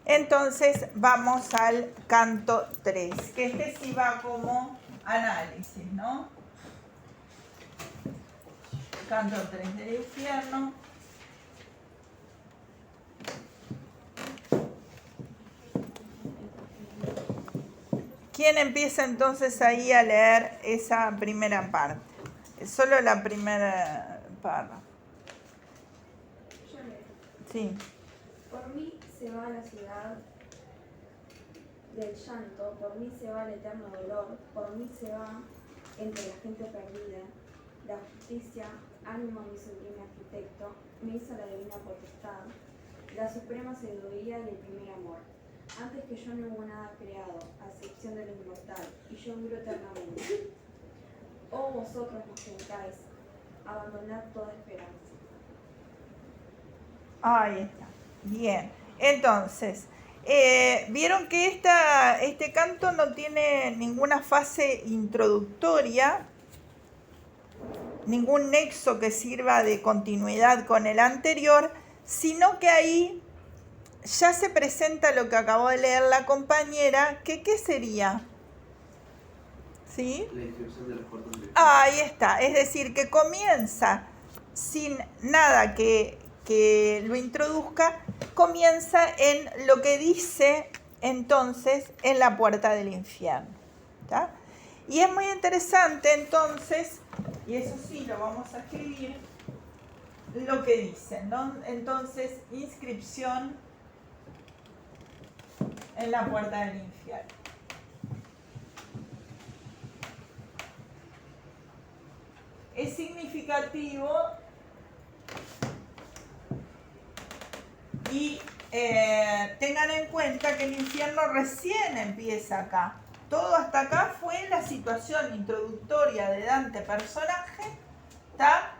Entonces vamos al canto 3, que este sí va como análisis, ¿no? Canto 3 del infierno. ¿Quién empieza entonces ahí a leer esa primera parte? Solo la primera párrafo. Yo leo. Sí. Por mí se va la ciudad del llanto, por mí se va el eterno dolor, por mí se va entre la gente perdida. La justicia, ánimo mi sublime arquitecto, me hizo la divina potestad, la suprema sabiduría del primer amor. Antes que yo no hubo nada creado, a excepción de lo inmortal, y yo duro eternamente. Oh vosotros los que entráis, abandonad toda esperanza. Ahí está. Bien. Entonces, vieron que este canto no tiene ninguna fase introductoria, ningún nexo que sirva de continuidad con el anterior, sino que ahí ya se presenta lo que acabó de leer la compañera, que ¿qué sería? ¿Sí? La inscripción de los cuartos del Ahí está, es decir, que comienza sin nada que lo introduzca, comienza en lo que dice entonces en la puerta del infierno. ¿Tá? Y es muy interesante entonces, y eso sí lo vamos a escribir, lo que dice, ¿no? Entonces, inscripción en la puerta del infierno. Es significativo y tengan en cuenta que el infierno recién empieza acá. Todo hasta acá fue la situación introductoria de Dante personaje, ¿tá?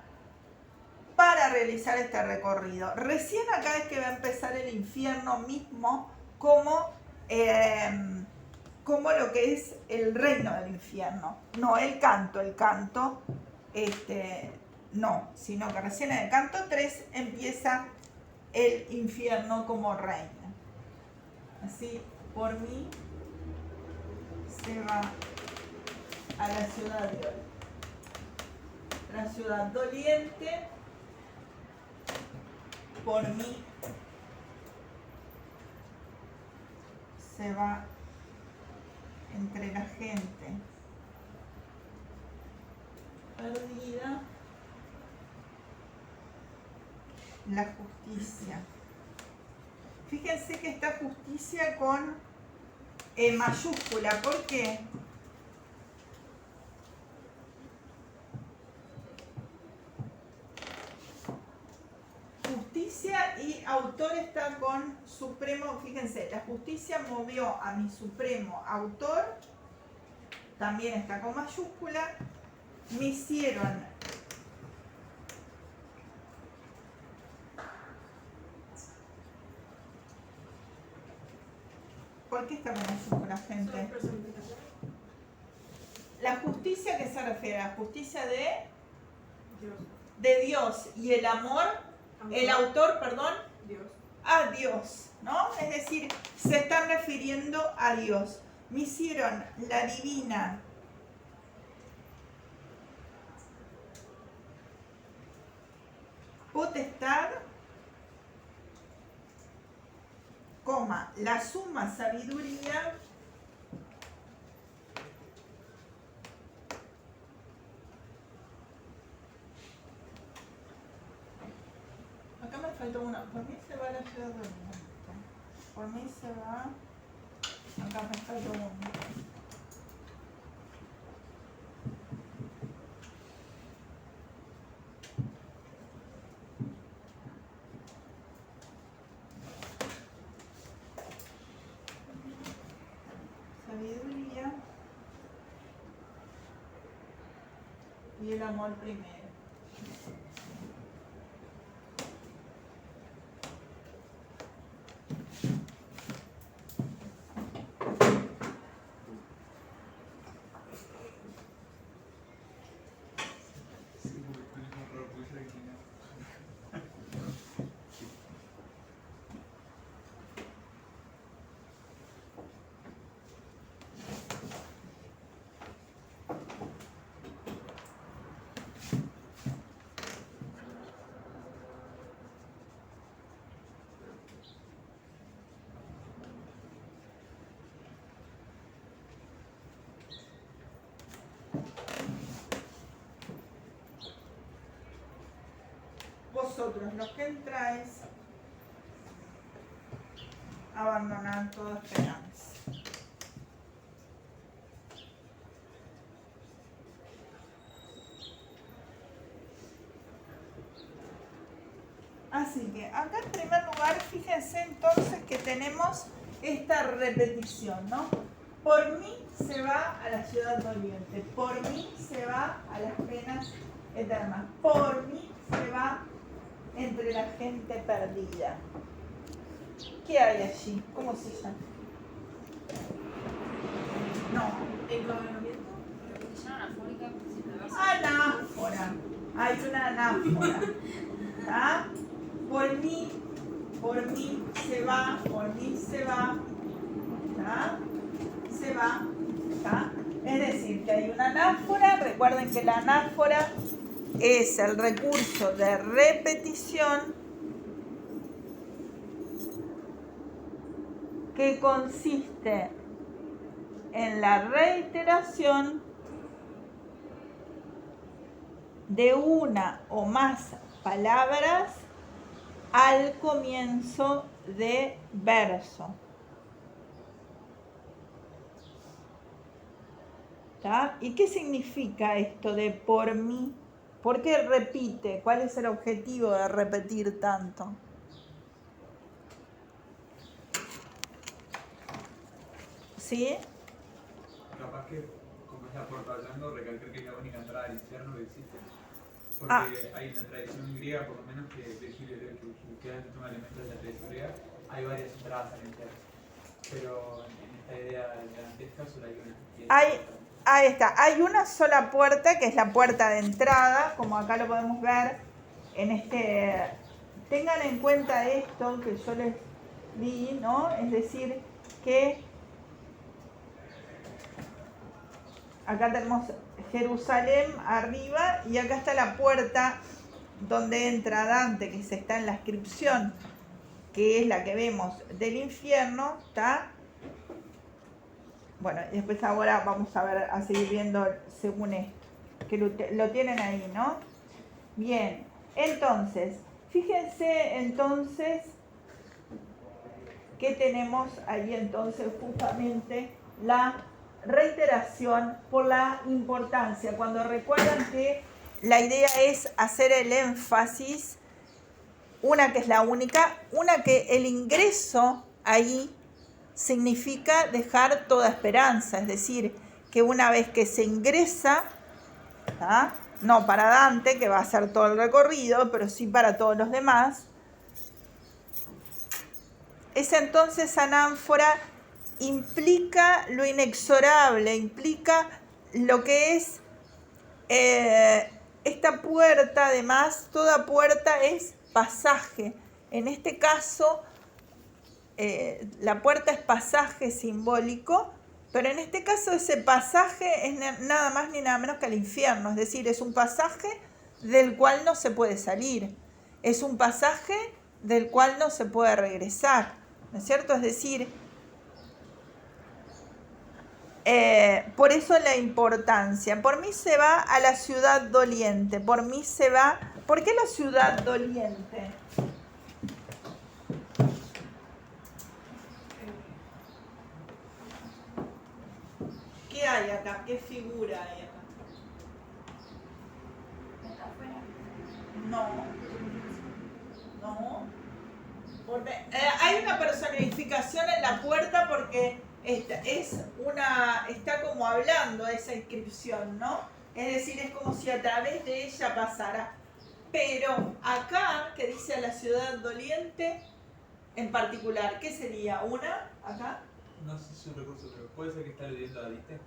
Para realizar este recorrido. Recién acá es que va a empezar el infierno mismo como lo que es el reino del infierno. No el canto no, sino que recién en el canto 3 empieza el infierno como reino. Así, por mí se va a la ciudad de hoy. La ciudad doliente, por mí se va entre la gente perdida, la justicia. Fíjense que está justicia con mayúscula. ¿Por qué? Justicia y autor está con supremo. Fíjense, la justicia movió a mi supremo autor, también está con mayúscula. Me hicieron ¿por qué está con mayúscula, gente? La justicia, ¿qué se refiere? La justicia de Dios y el amor, el autor, perdón, a Dios, ¿no? Es decir, se están refiriendo a Dios. Me hicieron la divina potestad, coma, la suma sabiduría acá me faltó una, por mí se va a la ciudad de por mí se va, acá me faltó uno. Sabiduría y el amor primero. vosotros los que entráis, abandonad toda esperanza. Así que acá en primer lugar, fíjense entonces que tenemos esta repetición, ¿no? Por mí se va a la ciudad doliente, por mí se va a las penas eternas, por mí se va entre la gente perdida. ¿Qué hay allí? ¿Cómo se llama? No, Repetición anafórica. anáfora. Hay una anáfora. ¿Tá? Por mí se va, por mí se va. ¿Tá? Se va. ¿Tá? Es decir, que hay una anáfora. Recuerden que la anáfora es el recurso de repetición que consiste en la reiteración de una o más palabras al comienzo de verso. ¿Tá? ¿Y qué significa esto de por mí? ¿Por qué repite? ¿Cuál es el objetivo de repetir tanto? ¿Sí? Capaz que, como es la puerta hablando, recalcar que es la única entrada al infierno que existe. Porque hay una tradición griega, por lo menos, que Virgilio creo que toma elementos de la tradición griega, hay varias entradas al infierno. Pero en esta idea dantesca solo hay una. Ahí está, hay una sola puerta que es la puerta de entrada, como acá lo podemos ver en este. Tengan en cuenta esto que yo les di, ¿no? Es decir, que acá tenemos Jerusalén arriba y acá está la puerta donde entra Dante, que está en la inscripción, que es la que vemos del infierno, ¿está? Bueno, y después ahora vamos a ver, a seguir viendo según esto, que lo tienen ahí, ¿no? Bien, entonces, fíjense entonces que tenemos ahí entonces justamente la reiteración por la importancia. Cuando recuerdan que la idea es hacer el énfasis, una que es la única, una que el ingreso ahí significa dejar toda esperanza, es decir, que una vez que se ingresa, ¿tá? No para Dante, que va a hacer todo el recorrido, pero sí para todos los demás, esa entonces anáfora implica lo inexorable, implica lo que es esta puerta. Además, toda puerta es pasaje. En este caso, la puerta es pasaje simbólico, pero en este caso ese pasaje es nada más ni nada menos que al infierno, es decir, es un pasaje del cual no se puede salir, es un pasaje del cual no se puede regresar, ¿no es cierto? Es decir, por eso la importancia. Por mí se va a la ciudad doliente, por mí se va. ¿Por qué la ciudad doliente? ¿Qué hay acá? ¿Qué figura hay acá? No. Hay una personificación en la puerta porque está como hablando esa inscripción, ¿no? Es decir, es como si a través de ella pasara. Pero acá, que dice a la ciudad doliente, en particular, ¿qué sería? ¿Una? ¿Acá? No sé si es un recurso, pero puede ser que está aludiendo a Diste.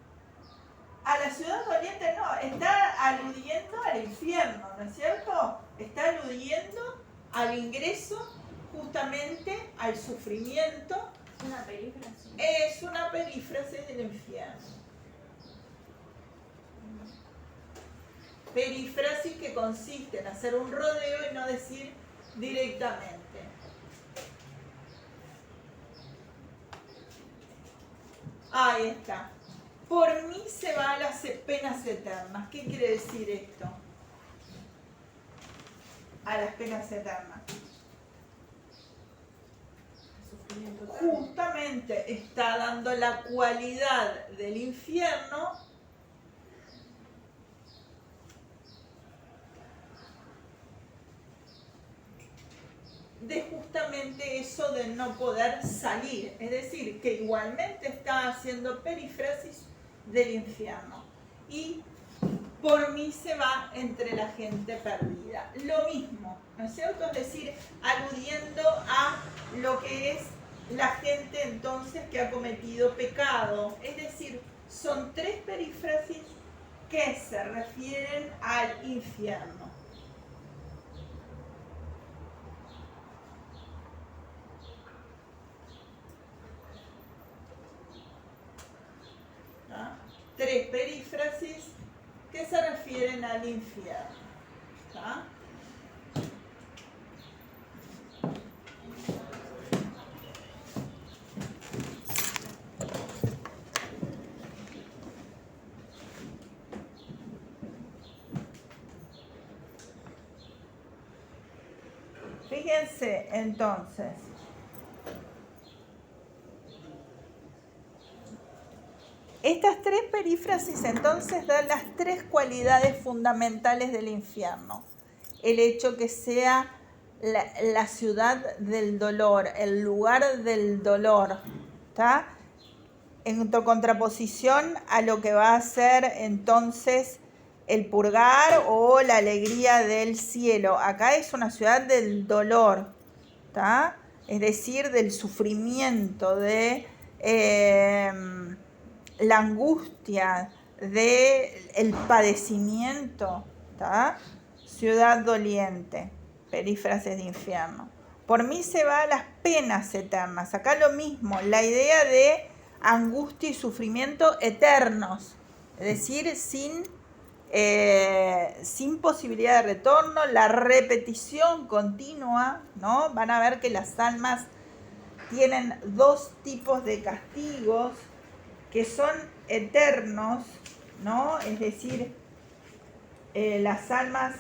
A la ciudad doliente no, está aludiendo al infierno, ¿no es cierto? Está aludiendo al ingreso, justamente al sufrimiento. Una perífrasis. Es una perífrasis del infierno. Perífrasis que consiste en hacer un rodeo y no decir directamente. Ahí está. Por mí se va a las penas eternas. ¿Qué quiere decir esto? a las penas eternas. Sufrimiento eterno. Justamente está dando la cualidad del infierno de justamente eso de no poder salir. Es decir, que igualmente está haciendo perífrasis del infierno. Y por mí se va entre la gente perdida. Lo mismo, ¿no es cierto? Es decir, aludiendo a lo que es la gente entonces que ha cometido pecado. Es decir, son 3 perífrasis que se refieren al infierno. ¿Ah? 3 perífrasis que se refieren al infierno. ¿Ah? Fíjense entonces. Estas 3 perífrasis entonces dan las 3 cualidades fundamentales del infierno. El hecho que sea la ciudad del dolor, el lugar del dolor, ¿está? En contraposición a lo que va a ser entonces el purgar o la alegría del cielo. Acá es una ciudad del dolor, ¿está? Es decir, del sufrimiento, de la angustia, del padecimiento, ¿está? Ciudad doliente, perífrasis de infierno. Por mí se va a las penas eternas. Acá lo mismo, la idea de angustia y sufrimiento eternos, es decir, sin posibilidad de retorno, la repetición continua, ¿no? Van a ver que las almas tienen 2 tipos de castigos que son eternos, ¿no? Es decir, las almas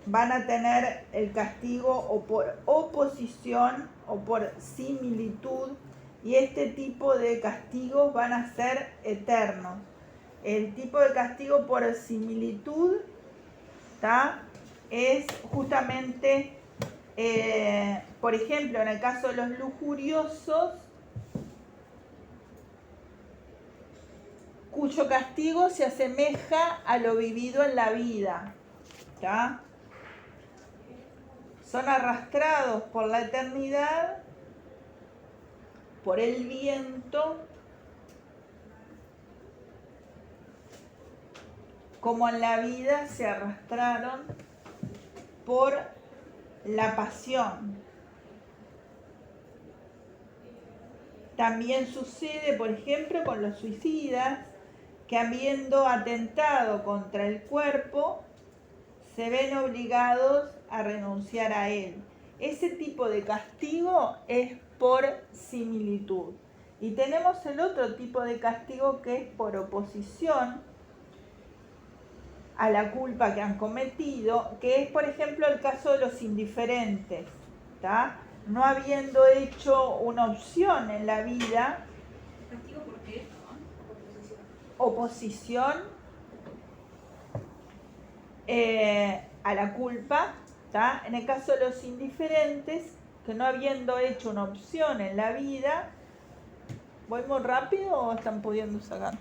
van a tener el castigo o por oposición o por similitud, y este tipo de castigos van a ser eternos. El tipo de castigo por similitud, ¿tá? Es justamente, por ejemplo, en el caso de los lujuriosos, cuyo castigo se asemeja a lo vivido en la vida, ¿tá? Son arrastrados por la eternidad, por el viento, como en la vida se arrastraron por la pasión. También sucede, por ejemplo, con los suicidas, que habiendo atentado contra el cuerpo, se ven obligados a renunciar a él. Ese tipo de castigo es por similitud. Y tenemos el otro tipo de castigo que es por oposición a la culpa que han cometido, que es, por ejemplo, el caso de los indiferentes, ¿tá? No habiendo hecho una opción en la vida. ¿Castigo por qué? Oposición a la culpa, ¿tá? En el caso de los indiferentes, que no habiendo hecho una opción en la vida. ¿Voy muy rápido o están pudiendo sacar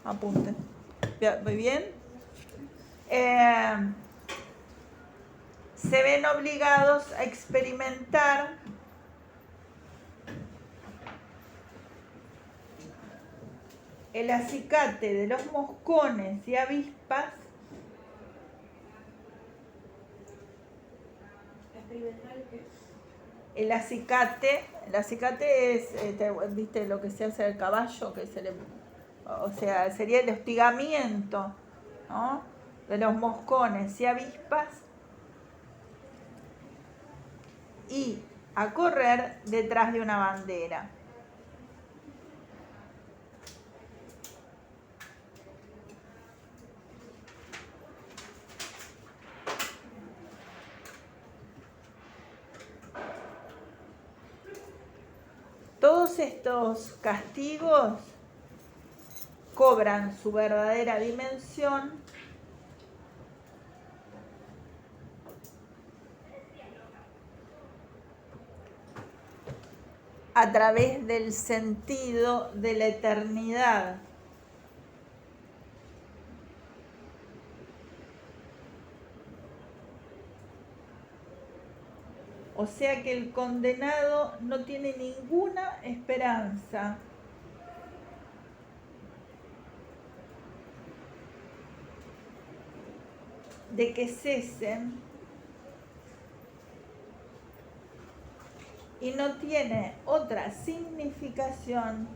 apuntes? ¿Voy bien? Se ven obligados a experimentar el acicate de los moscones y avispas. El acicate es, ¿viste lo que se hace al caballo? Que se le, o sea, sería el hostigamiento, ¿no? De los moscones y avispas, y a correr detrás de una bandera. todos estos castigos cobran su verdadera dimensión a través del sentido de la eternidad. O sea que el condenado no tiene ninguna esperanza. De que cesen y no tiene otra significación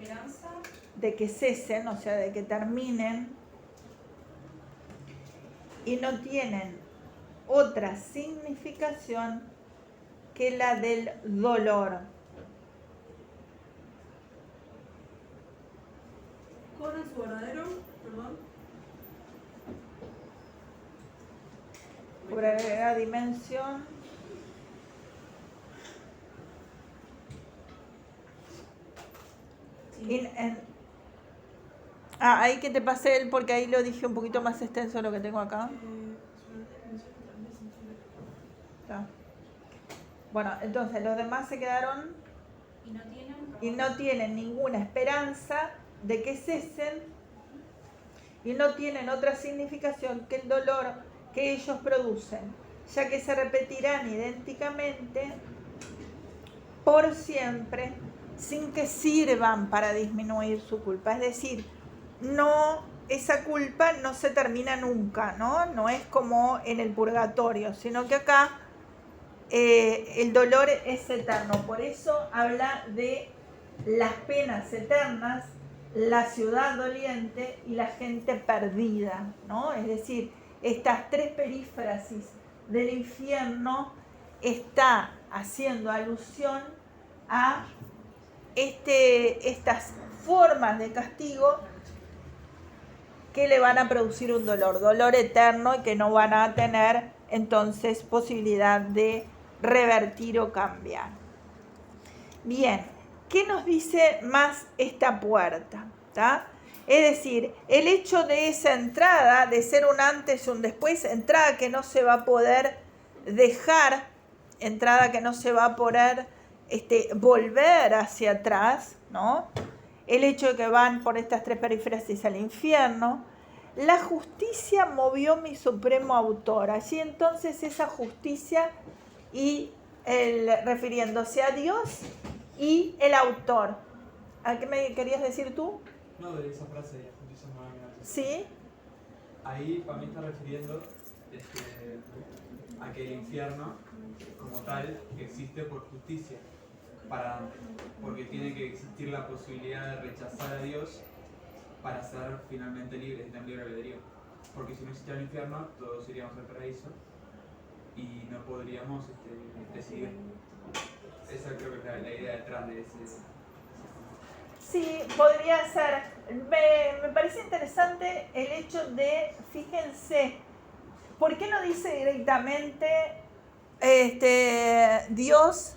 Esperanza. de que cesen, o sea, de que terminen, y no tienen otra significación que la del dolor. Cobran su verdadero, perdón. Verdadera dimensión. Sí. Ahí que te pasé él porque ahí lo dije un poquito más extenso de lo que tengo acá. Está. Bueno, entonces los demás se quedaron Y no y no tienen ninguna esperanza de que cesen y no tienen otra significación que el dolor que ellos producen, ya que se repetirán idénticamente por siempre sin que sirvan para disminuir su culpa. Es decir, no, esa culpa no se termina nunca, ¿no? No es como en el purgatorio, sino que acá el dolor es eterno. Por eso habla de las penas eternas, la ciudad doliente y la gente perdida, ¿no? Es decir, estas tres perífrasis del infierno está haciendo alusión a estas formas de castigo que le van a producir un dolor eterno y que no van a tener entonces posibilidad de revertir o cambiar. Bien, ¿qué nos dice más esta puerta? ¿Tá? Es decir, el hecho de esa entrada, de ser un antes y un después, entrada que no se va a poder dejar, entrada que no se va a poder volver hacia atrás, ¿no? El hecho de que van por estas tres perífrasis al infierno. La justicia movió mi supremo autor. Allí entonces esa justicia y refiriéndose a Dios y el autor. ¿A qué me querías decir tú? No, de esa frase de justicia moral. Sí. Ahí para mí está refiriendo a que el infierno como tal existe por justicia, porque tiene que existir la posibilidad de rechazar a Dios para ser finalmente libres y tener libre albedrío. Porque si no existiera el infierno, todos iríamos al paraíso y no podríamos decidir. Esa creo que es la idea detrás de ese. Sí, podría ser. Me parece interesante el hecho de, fíjense, ¿por qué no dice directamente Dios?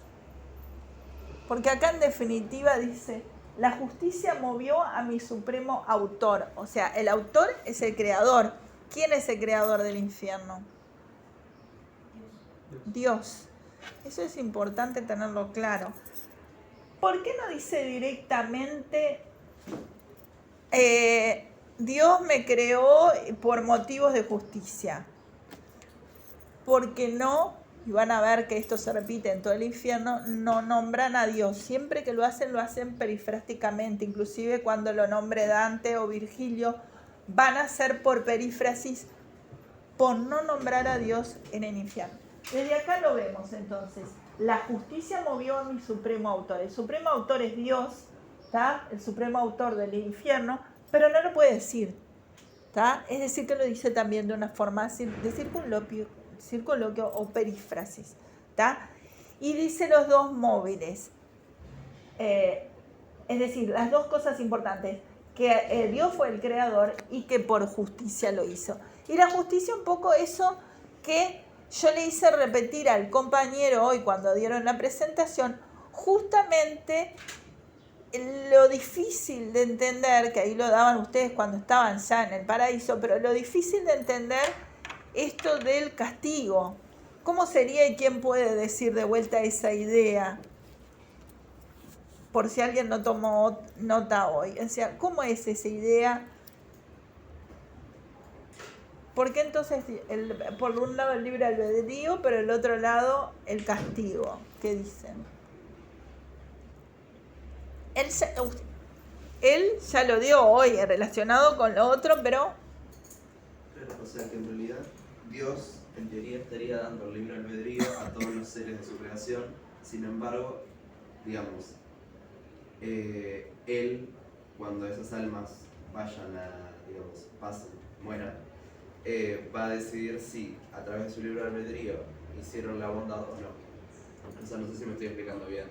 Porque acá en definitiva dice, la justicia movió a mi supremo autor. O sea, el autor es el creador. ¿Quién es el creador del infierno? Dios. Eso es importante tenerlo claro. ¿Por qué no dice directamente Dios me creó por motivos de justicia? Porque no, y van a ver que esto se repite en todo el infierno, no nombran a Dios. Siempre que lo hacen perifrásticamente. Inclusive cuando lo nombre Dante o Virgilio, van a ser por perífrasis, por no nombrar a Dios en el infierno. Desde acá lo vemos entonces. La justicia movió a mi supremo autor. El supremo autor es Dios, ¿tá? El supremo autor del infierno, pero no lo puede decir, ¿tá? Es decir, que lo dice también de una forma de circunloquio o perífrasis, ¿tá? Y dice los dos móviles. Es decir, las dos cosas importantes. que Dios fue el creador y que por justicia lo hizo. Y la justicia un poco eso que yo le hice repetir al compañero hoy cuando dieron la presentación, justamente lo difícil de entender, que ahí lo daban ustedes cuando estaban ya en el paraíso, pero lo difícil de entender esto del castigo. ¿Cómo sería y quién puede decir de vuelta esa idea? Por si alguien no tomó nota hoy. O sea, ¿cómo es esa idea? ¿Por qué entonces, por un lado el libre albedrío, pero el otro lado el castigo? ¿Qué dicen? Él ya lo dio hoy relacionado con lo otro, pero... O sea que en realidad Dios en teoría estaría dando el libre albedrío a todos los seres de su creación, sin embargo, digamos, Él, cuando esas almas vayan a, digamos, pasen, mueran, va a decidir si a través de su libre albedrío hicieron la bondad o no. O sea, no sé si me estoy explicando bien,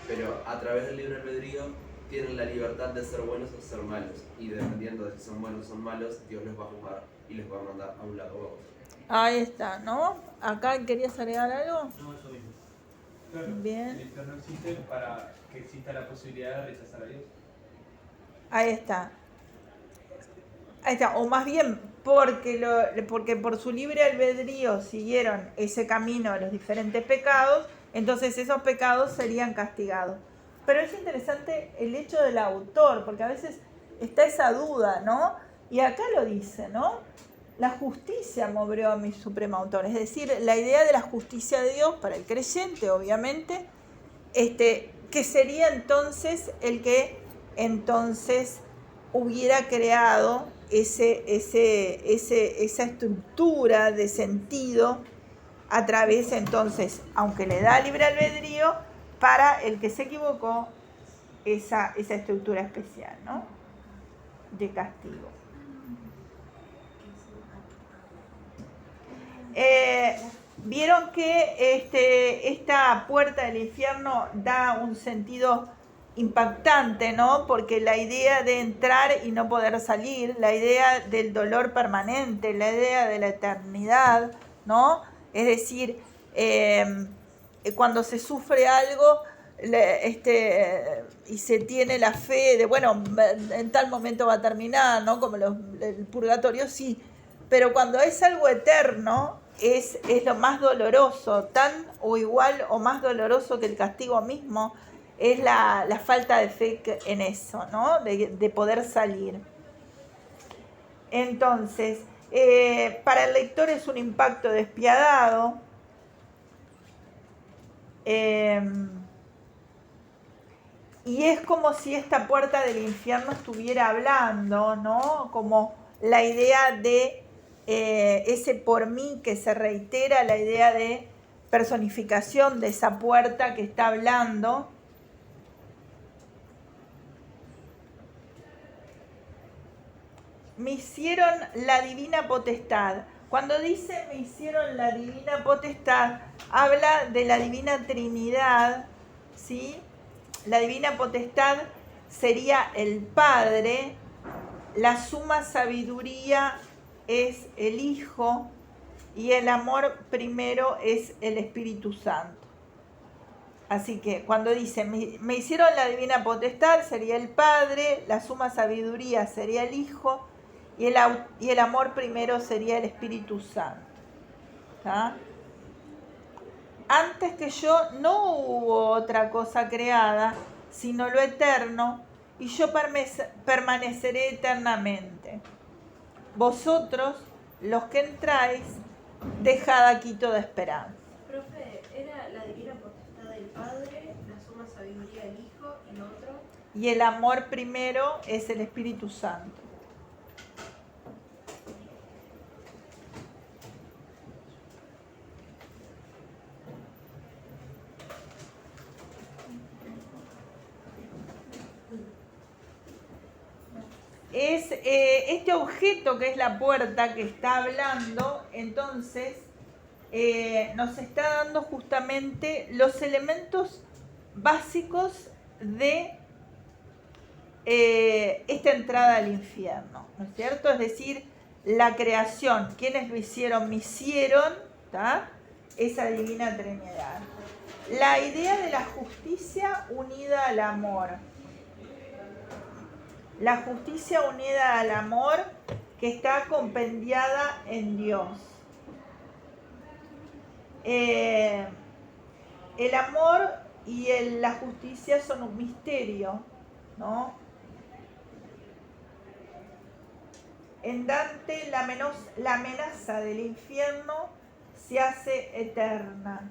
pero a través del libre albedrío tienen la libertad de ser buenos o ser malos, y dependiendo de si son buenos o son malos, Dios los va a juzgar y los va a mandar a un lado o a otro. Ahí está, ¿no? ¿Acá querías agregar algo? No, eso mismo. Claro, Bien. el infierno existe para que exista la posibilidad de rechazar a Dios. Ahí está. Ahí está. O más bien, porque por su libre albedrío siguieron ese camino a los diferentes pecados, entonces esos pecados serían castigados. Pero es interesante el hecho del autor, porque a veces está esa duda, ¿no? Y acá lo dice, ¿no? La justicia movió a mi supremo autor. Es decir, la idea de la justicia de Dios para el creyente, obviamente, que sería entonces el que entonces hubiera creado esa estructura de sentido a través, entonces, aunque le da libre albedrío, para el que se equivocó, esa estructura especial, ¿no? De castigo. Vieron que esta puerta del infierno da un sentido impactante, ¿no? Porque la idea de entrar y no poder salir, la idea del dolor permanente, la idea de la eternidad, ¿no? Es decir, cuando se sufre algo y se tiene la fe de, bueno, en tal momento va a terminar, ¿no? Como el purgatorio, sí. Pero cuando es algo eterno, es lo más doloroso, tan o igual o más doloroso que el castigo mismo, es la falta de fe en eso, ¿no? De poder salir. Entonces, para el lector es un impacto despiadado. Y es como si esta puerta del infierno estuviera hablando, ¿no? Como la idea de ese por mí que se reitera, la idea de personificación de esa puerta que está hablando. Me hicieron la divina potestad. Cuando dice me hicieron la divina potestad, habla de la divina Trinidad, ¿sí? La divina potestad sería el Padre, la suma sabiduría es el Hijo y el amor primero es el Espíritu Santo. Así que cuando dice me hicieron la divina potestad sería el Padre, la suma sabiduría sería el Hijo y el amor primero sería el Espíritu Santo. ¿Tá? Antes que yo no hubo otra cosa creada, sino lo eterno, y yo permaneceré eternamente. Vosotros, los que entráis, dejad aquí toda esperanza. Profe, ¿era la divina potestad del Padre, la suma sabiduría del Hijo y lo otro? Y el amor primero es el Espíritu Santo. Es este objeto que es la puerta que está hablando, entonces nos está dando justamente los elementos básicos de esta entrada al infierno, ¿no es cierto? Es decir, la creación, quienes lo hicieron, me hicieron, ¿tá? Esa divina Trinidad. La idea de la justicia unida al amor. La justicia unida al amor que está compendiada en Dios. El amor y la justicia son un misterio, ¿no? En Dante la amenaza del infierno se hace eterna.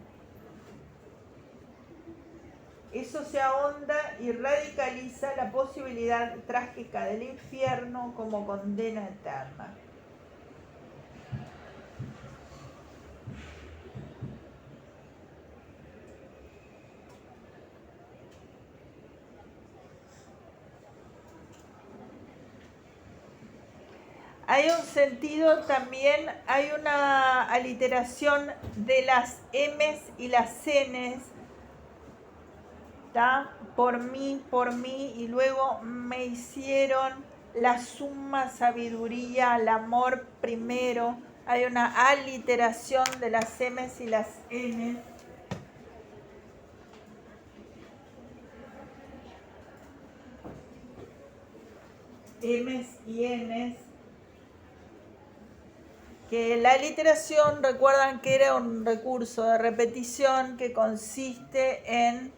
Eso se ahonda y radicaliza la posibilidad trágica del infierno como condena eterna. Hay un sentido también, hay una aliteración de las M's y las N's, ¿tá? Por mí, y luego me hicieron la suma sabiduría, el amor primero. Hay una aliteración de las M's y las N's. M's y N's. Que la aliteración, recuerdan que era un recurso de repetición que consiste en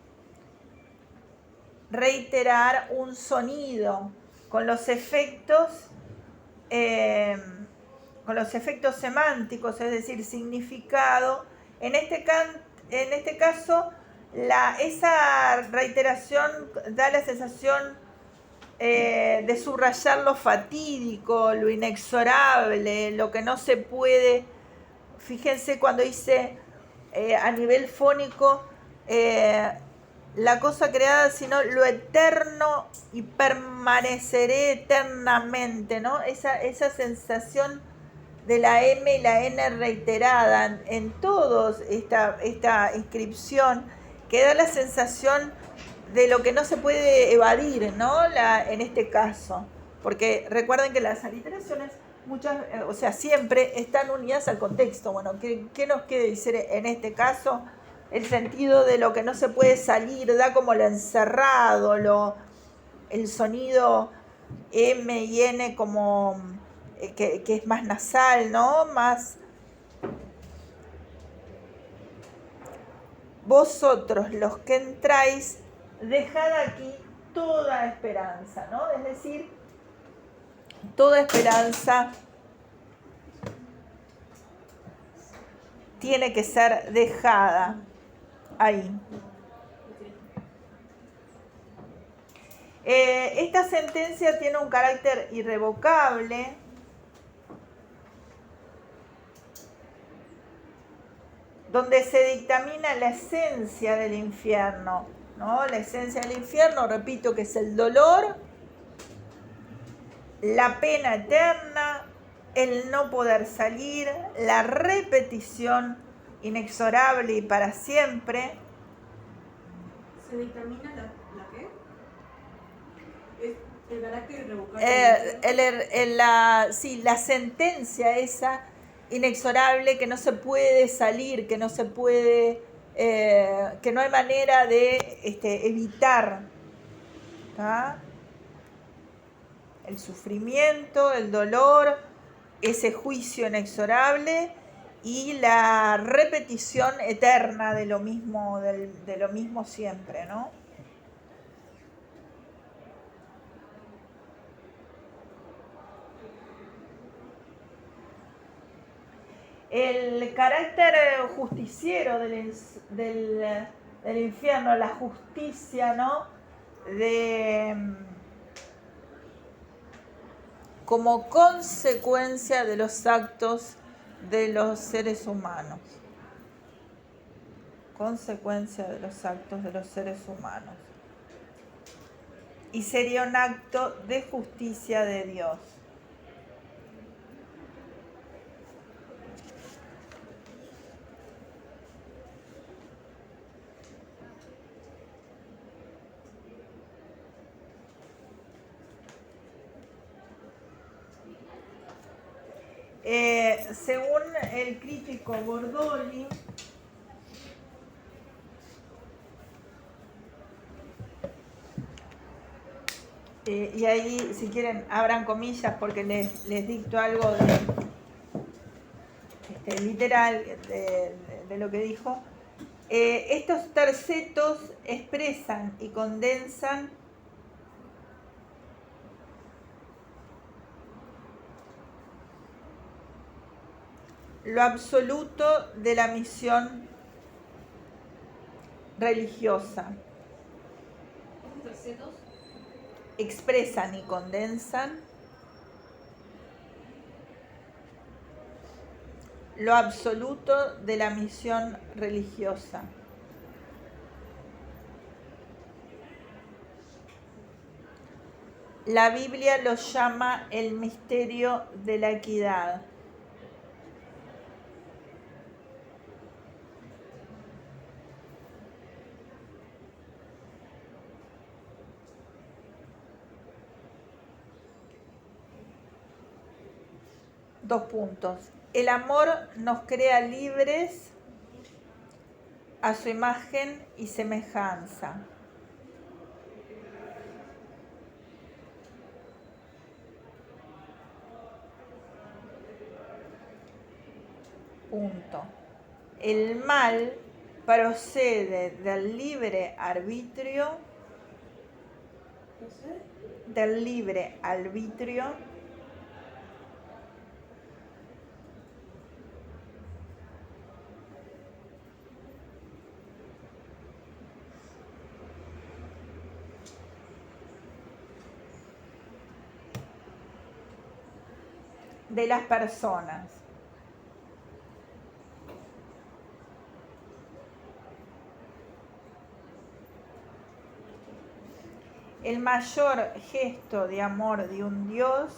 reiterar un sonido con los efectos semánticos, es decir, significado. En este caso, esa reiteración da la sensación de subrayar lo fatídico, lo inexorable, lo que no se puede. Fíjense cuando dice a nivel fónico, la cosa creada, sino lo eterno y permaneceré eternamente, ¿no? Esa sensación de la M y la N reiterada en todos esta inscripción, que da la sensación de lo que no se puede evadir, ¿no? En este caso, porque recuerden que las aliteraciones siempre están unidas al contexto. Bueno, ¿qué nos quiere decir en este caso? El sentido de lo que no se puede salir, da como lo encerrado, el sonido M y N como que es más nasal, ¿no? Más. Vosotros los que entráis, dejad aquí toda esperanza, ¿no? Es decir, toda esperanza tiene que ser dejada ahí. Esta sentencia tiene un carácter irrevocable. Donde se dictamina la esencia del infierno, ¿no? La esencia del infierno, repito, que es el dolor, la pena eterna, el no poder salir, la repetición inexorable y para siempre. ¿Se dictamina la qué? ¿Es el carácter irrevocable? La sentencia esa inexorable, que no se puede salir, que no se puede, que no hay manera de evitar, ¿tá? El sufrimiento, el dolor, ese juicio inexorable y la repetición eterna de lo mismo, de lo mismo siempre, ¿no? El carácter justiciero del infierno, la justicia, ¿no? Como consecuencia de los actos de los seres humanos. Consecuencia de los actos de los seres humanos. Y sería un acto de justicia de Dios. Según el crítico Bordoli, y ahí, si quieren, abran comillas porque les dicto algo literal de lo que dijo. Estos tercetos expresan y condensan lo absoluto de la misión religiosa. ¿Estos tercetos? Expresan y condensan lo absoluto de la misión religiosa. La Biblia lo llama el misterio de la equidad. Dos puntos. El amor nos crea libres a su imagen y semejanza. Punto. El mal procede del libre arbitrio, de las personas. El mayor gesto de amor de un Dios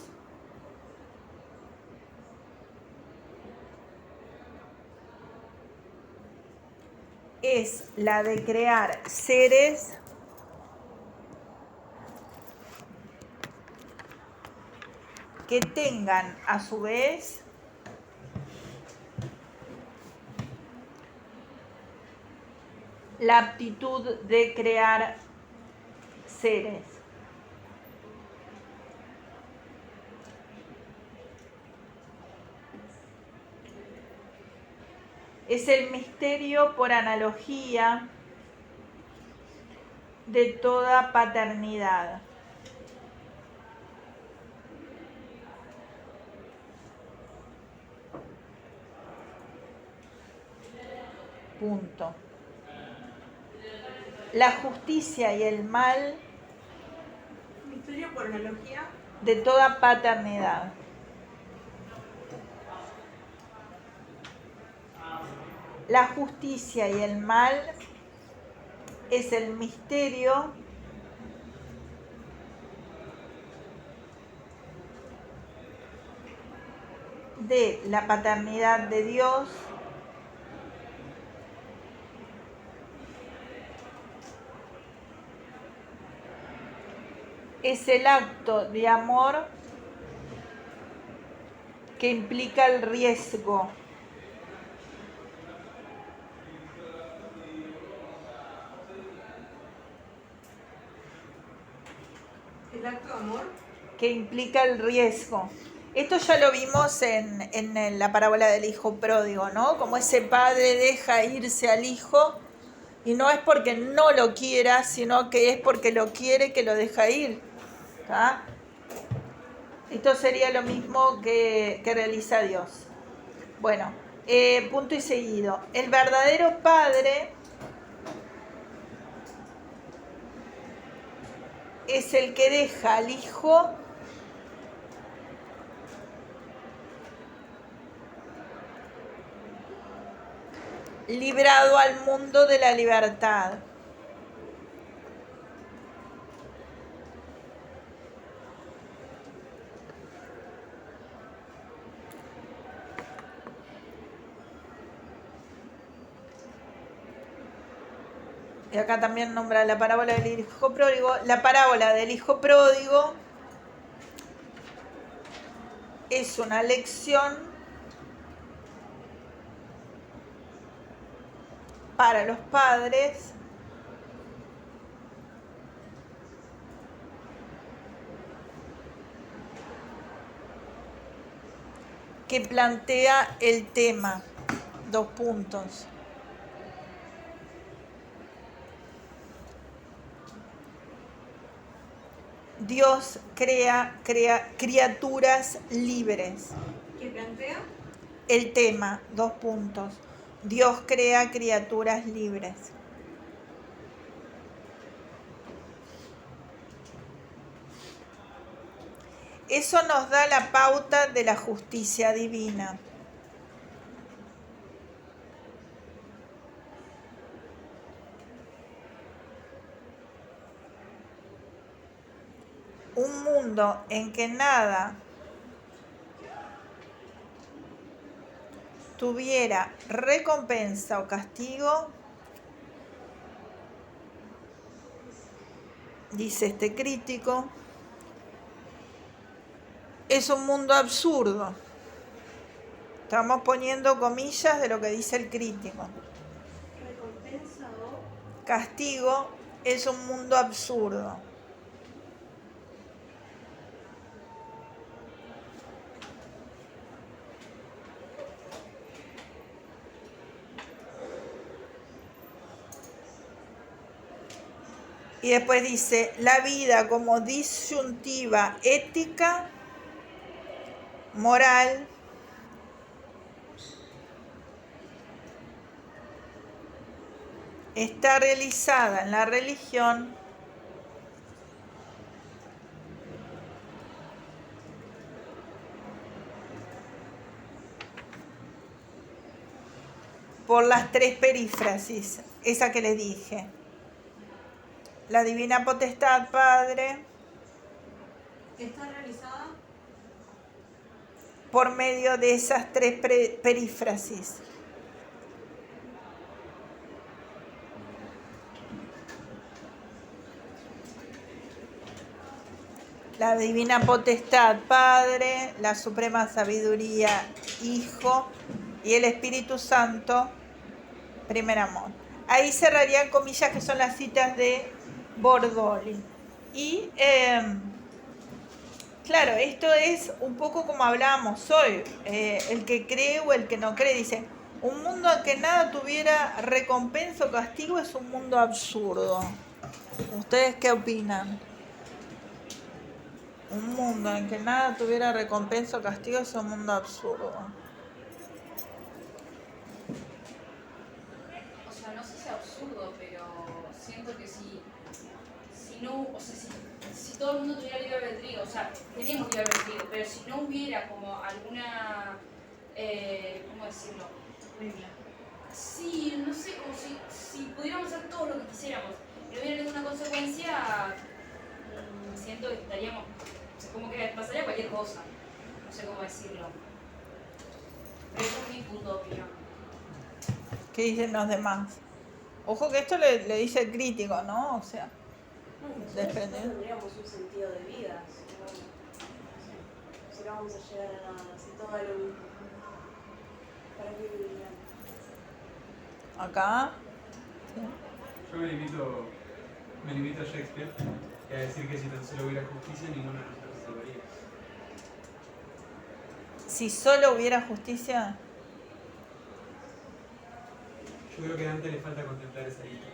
es la de crear seres que tengan a su vez la aptitud de crear seres. Es el misterio por analogía de toda paternidad. Punto. La justicia y el mal Misterio por analogía. de toda paternidad. La justicia y el mal es el misterio de la paternidad de Dios es el acto de amor que implica el riesgo. El acto de amor. Que implica el riesgo. Esto ya lo vimos en la parábola del hijo pródigo, ¿no? Como ese padre deja irse al hijo y no es porque no lo quiera, sino que es porque lo quiere que lo deja ir. ¿Tá? Esto sería lo mismo que realiza Dios. Bueno, punto y seguido. El verdadero padre es el que deja al hijo librado al mundo de la libertad. Y acá también nombra la parábola del hijo pródigo. La parábola del hijo pródigo es una lección para los padres que plantea el tema. 2 puntos. Dios crea criaturas libres. ¿Qué plantea? El tema, 2 puntos. Dios crea criaturas libres. Eso nos da la pauta de la justicia divina. Un mundo en que nada tuviera recompensa o castigo, dice este crítico, es un mundo absurdo. Estamos poniendo comillas de lo que dice el crítico. Recompensa o Castigo es un mundo absurdo. Y después dice, la vida como disyuntiva ética, moral, está realizada en la religión por las 3 perífrasis, esa que les dije. La divina potestad, Padre, ¿Está realizada? por medio de esas 3 perífrasis. La divina potestad, Padre, la suprema sabiduría, Hijo, y el Espíritu Santo, primer amor. Ahí cerrarían comillas, que son las citas de Bordoli. Y claro, esto es un poco como hablábamos hoy, el que cree o el que no cree. Dice, un mundo en que nada tuviera recompensa o castigo es un mundo absurdo. ¿Ustedes qué opinan? Un mundo en que nada tuviera recompensa o castigo es un mundo absurdo. O sea, no sé si es absurdo, pero siento que si no, o sea, si todo el mundo tuviera libre albedrío, o sea, tenemos libre albedrío, pero si no hubiera como alguna, ¿cómo decirlo? Regla. Sí, no sé, como si pudiéramos hacer todo lo que quisiéramos y no hubiera ninguna consecuencia, siento que estaríamos, o sea, como que pasaría cualquier cosa, no sé cómo decirlo. Pero ese es mi punto de opinión. ¿Qué dicen los demás? Ojo que esto le dice el crítico, ¿no? O sea, nosotros depende. no tendríamos un sentido de vida, si no vamos a llegar a nada, si todo es lo mismo. ¿Para qué vivirían? Acá. Yo me limito a Shakespeare y a decir que si tan solo hubiera justicia, ninguno de nosotros se salvaría. Si solo hubiera justicia. Yo creo que a Dante le falta contemplar esa línea.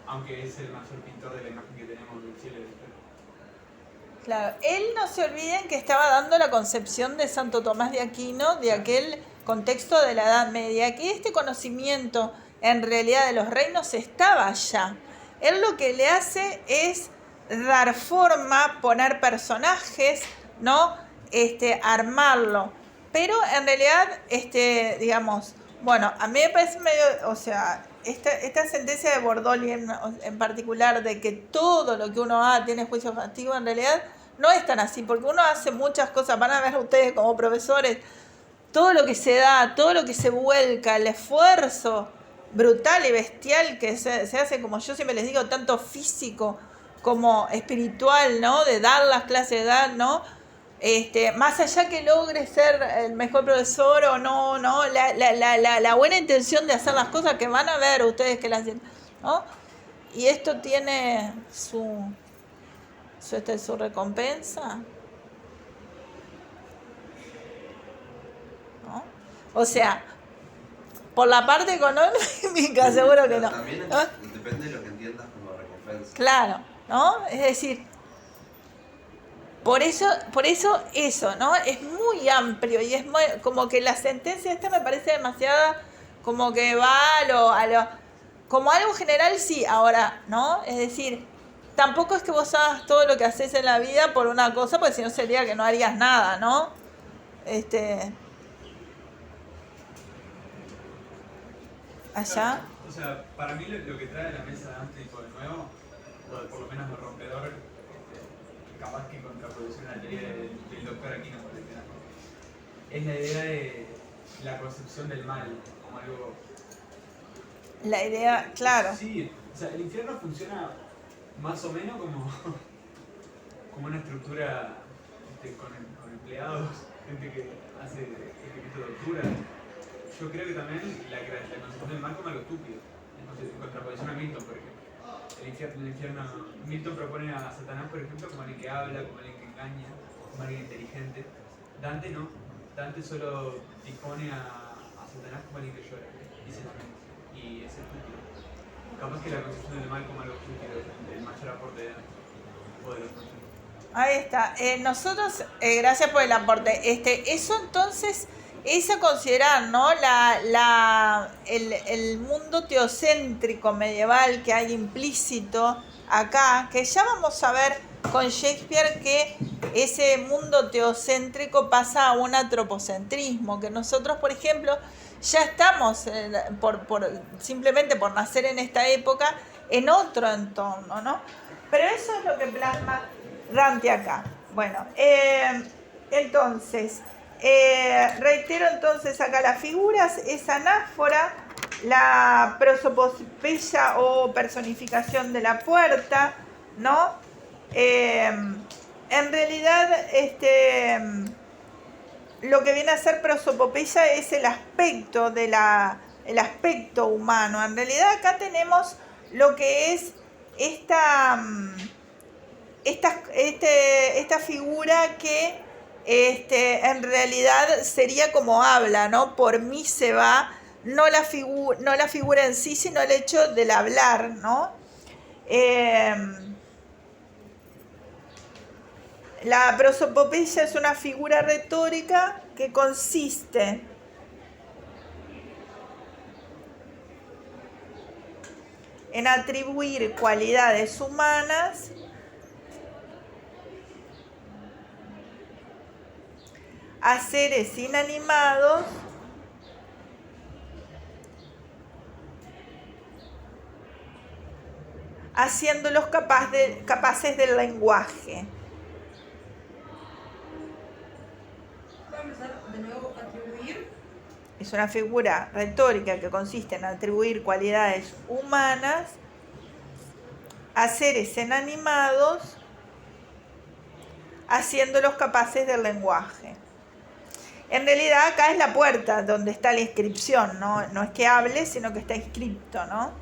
Aunque es el mayor pintor de la imagen que tenemos del cielo y del infierno. Claro, él no se olviden que estaba dando la concepción de Santo Tomás de Aquino, de aquel contexto de la Edad Media, que este conocimiento en realidad de los reinos estaba allá. Él lo que le hace es dar forma, poner personajes, ¿no? Armarlo. Pero en realidad, digamos, bueno, a mí me parece medio, o sea, esta sentencia de Bordoli en particular, de que todo lo que uno haga tiene juicio castigo, en realidad no es tan así, porque uno hace muchas cosas, van a ver ustedes como profesores, todo lo que se da, todo lo que se vuelca, el esfuerzo brutal y bestial que se hace, como yo siempre les digo, tanto físico como espiritual, ¿no? De dar las clases, de dar, ¿no? Más allá que logre ser el mejor profesor o no, ¿no? La buena intención de hacer las cosas que van a ver ustedes que las hacen, ¿no? Y esto tiene su recompensa, ¿no? O sea, por la parte económica seguro que Pero no. también ¿No? depende de lo que entiendas como recompensa. Claro, ¿no? Es decir, por eso eso, ¿no? Es muy amplio y es como que la sentencia esta me parece demasiada, como que va como algo general, sí, ahora, ¿no? Es decir, tampoco es que vos hagas todo lo que haces en la vida por una cosa, porque si no sería que no harías nada, ¿no? Allá. O sea, para mí lo que trae la mesa de Antico de nuevo, o por lo menos lo rompedor, capaz que contraproducción a la teoría del doctor Aquino, por ejemplo, es la idea de la concepción del mal como algo... La idea, claro. Sí, o sea, el infierno funciona más o menos como una estructura con empleados, gente que hace ejercicio de tortura. Yo creo que también la concepción del mal como algo estúpido, en contraposición a Milton, por ejemplo. El infierno, Milton propone a Satanás, por ejemplo, como alguien que habla, como alguien que engaña, como alguien inteligente. Dante no, Dante solo dispone a Satanás como alguien que llora, dice la mente, y es estúpido. Capaz que la concepción del mal como algo estúpido es el mayor aporte de Dante, o de los conceptos. Ahí está. Nosotros, gracias por el aporte. Eso entonces es a considerar, ¿no? El mundo teocéntrico medieval que hay implícito acá, que ya vamos a ver con Shakespeare que ese mundo teocéntrico pasa a un antropocentrismo, que nosotros, por ejemplo, ya estamos, simplemente por nacer en esta época, en otro entorno, ¿no? Pero eso es lo que plasma Dante acá. Bueno, entonces, reitero entonces acá las figuras, es anáfora, la prosopopeya o personificación de la puerta, ¿no? En realidad, lo que viene a ser prosopopeya es el aspecto el aspecto humano. En realidad acá tenemos lo que es esta figura que en realidad sería como habla, ¿no? Por mí se va, no la figura en sí, sino el hecho del hablar, ¿no? La prosopopeya es una figura retórica que consiste en atribuir cualidades humanas a seres inanimados haciéndolos capaces del lenguaje. ¿Puedo empezar de nuevo a atribuir? Es una figura retórica que consiste en atribuir cualidades humanas a seres inanimados haciéndolos capaces del lenguaje. En realidad acá es la puerta donde está la inscripción, ¿no? No es que hable, sino que está inscripto, ¿no?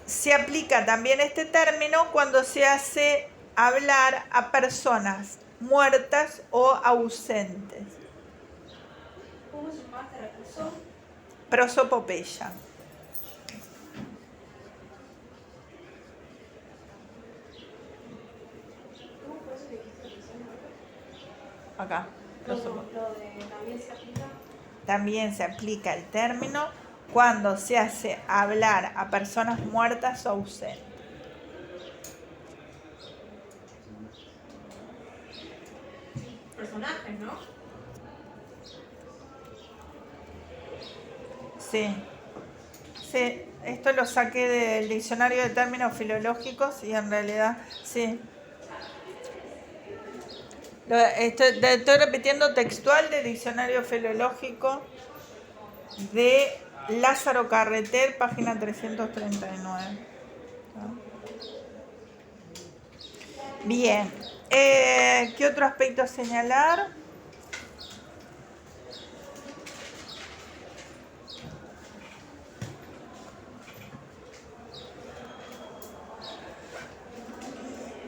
Se aplica también este término cuando se hace hablar a personas muertas o ausentes. ¿Cómo se llama este recurso? Prosopopeya. ¿Cómo fue eso que dijiste recién? Acá. Lo de también se aplica. También se aplica el término cuando se hace hablar a personas muertas o ausentes. Personajes, ¿no? Sí. Sí, esto lo saqué del diccionario de términos filológicos y en realidad, sí. Estoy repitiendo textual del diccionario filológico de Lázaro Carreter, página 339. ¿No? Bien. ¿Qué otro aspecto a señalar?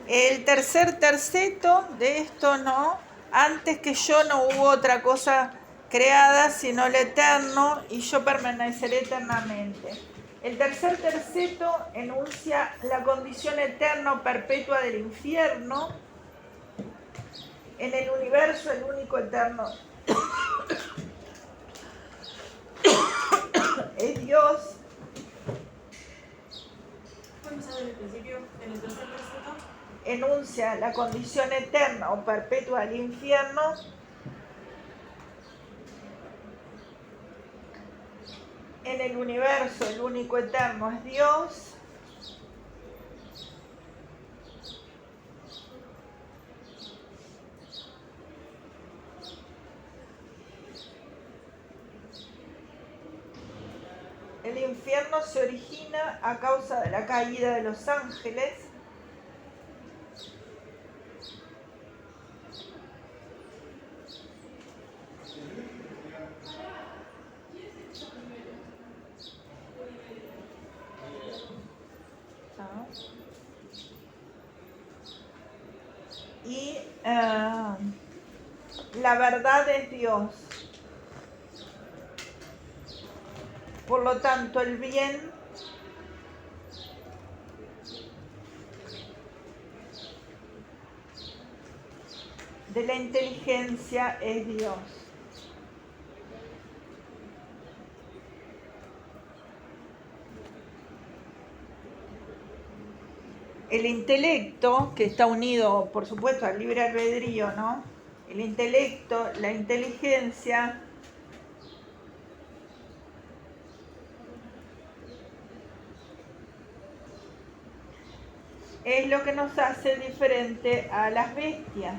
El tercer terceto de esto, ¿no? Antes que yo no hubo otra cosa creada sino el eterno, y yo permaneceré eternamente. El tercer terceto enuncia la condición eterna o perpetua del infierno. En el universo, el único eterno es Dios. ¿Puedo empezar desde el principio? En el tercer terceto. Enuncia la condición eterna o perpetua del infierno. En el universo, el único eterno es Dios. El infierno se origina a causa de la caída de los ángeles. Y la verdad es Dios. Por lo tanto, el bien de la inteligencia es Dios. El intelecto, que está unido, por supuesto, al libre albedrío, ¿no? El intelecto, la inteligencia, es lo que nos hace diferente a las bestias.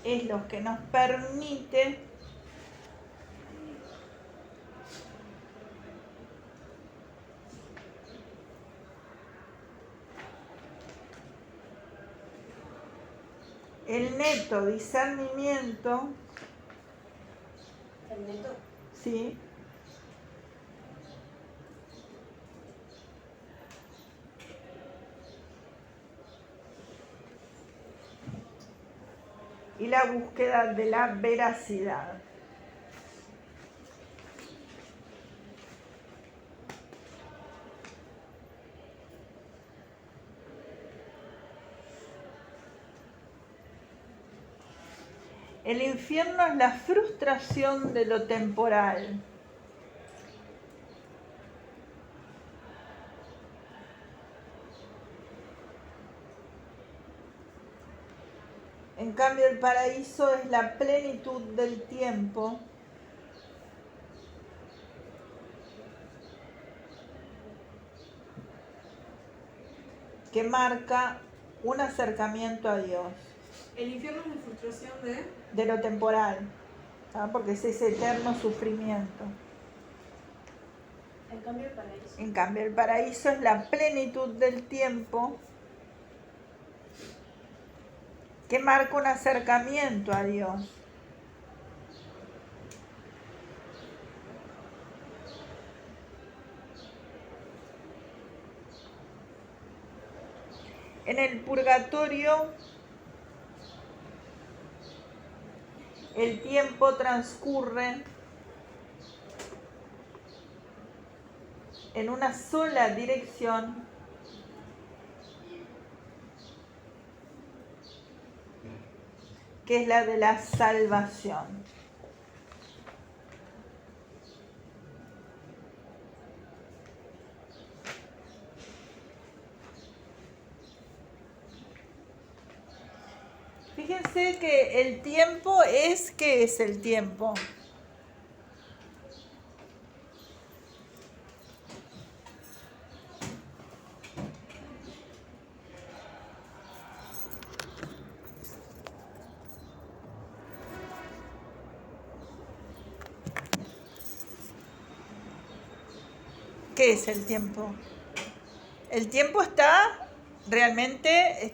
Es lo que nos permite el neto discernimiento. ¿El neto? Sí. Y la búsqueda de la veracidad. El infierno es la frustración de lo temporal. En cambio, el paraíso es la plenitud del tiempo. Que marca un acercamiento a Dios. El infierno es la frustración de lo temporal, ¿sabes? Porque es ese eterno sufrimiento. En cambio, el paraíso. En cambio, el paraíso es la plenitud del tiempo que marca un acercamiento a Dios. En el purgatorio, el tiempo transcurre en una sola dirección, que es la de la salvación. Fíjense que el tiempo es, ¿qué es el tiempo? ¿Qué es el tiempo? El tiempo está realmente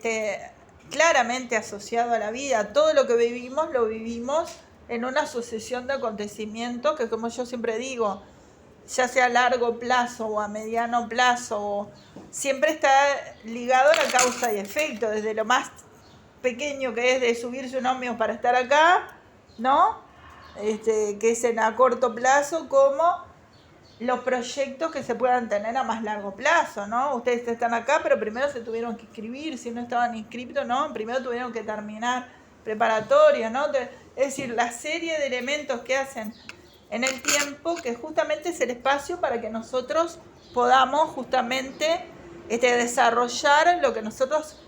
claramente asociado a la vida. Todo lo que vivimos lo vivimos en una sucesión de acontecimientos que, como yo siempre digo, ya sea a largo plazo o a mediano plazo, siempre está ligado a la causa y efecto, desde lo más pequeño que es de subirse un ómnibus para estar acá, ¿no? Que es a corto plazo, como los proyectos que se puedan tener a más largo plazo, ¿no? Ustedes están acá, pero primero se tuvieron que inscribir, si no estaban inscritos, ¿no? Primero tuvieron que terminar preparatorio, ¿no? Es decir, la serie de elementos que hacen en el tiempo, que justamente es el espacio para que nosotros podamos justamente desarrollar lo que nosotros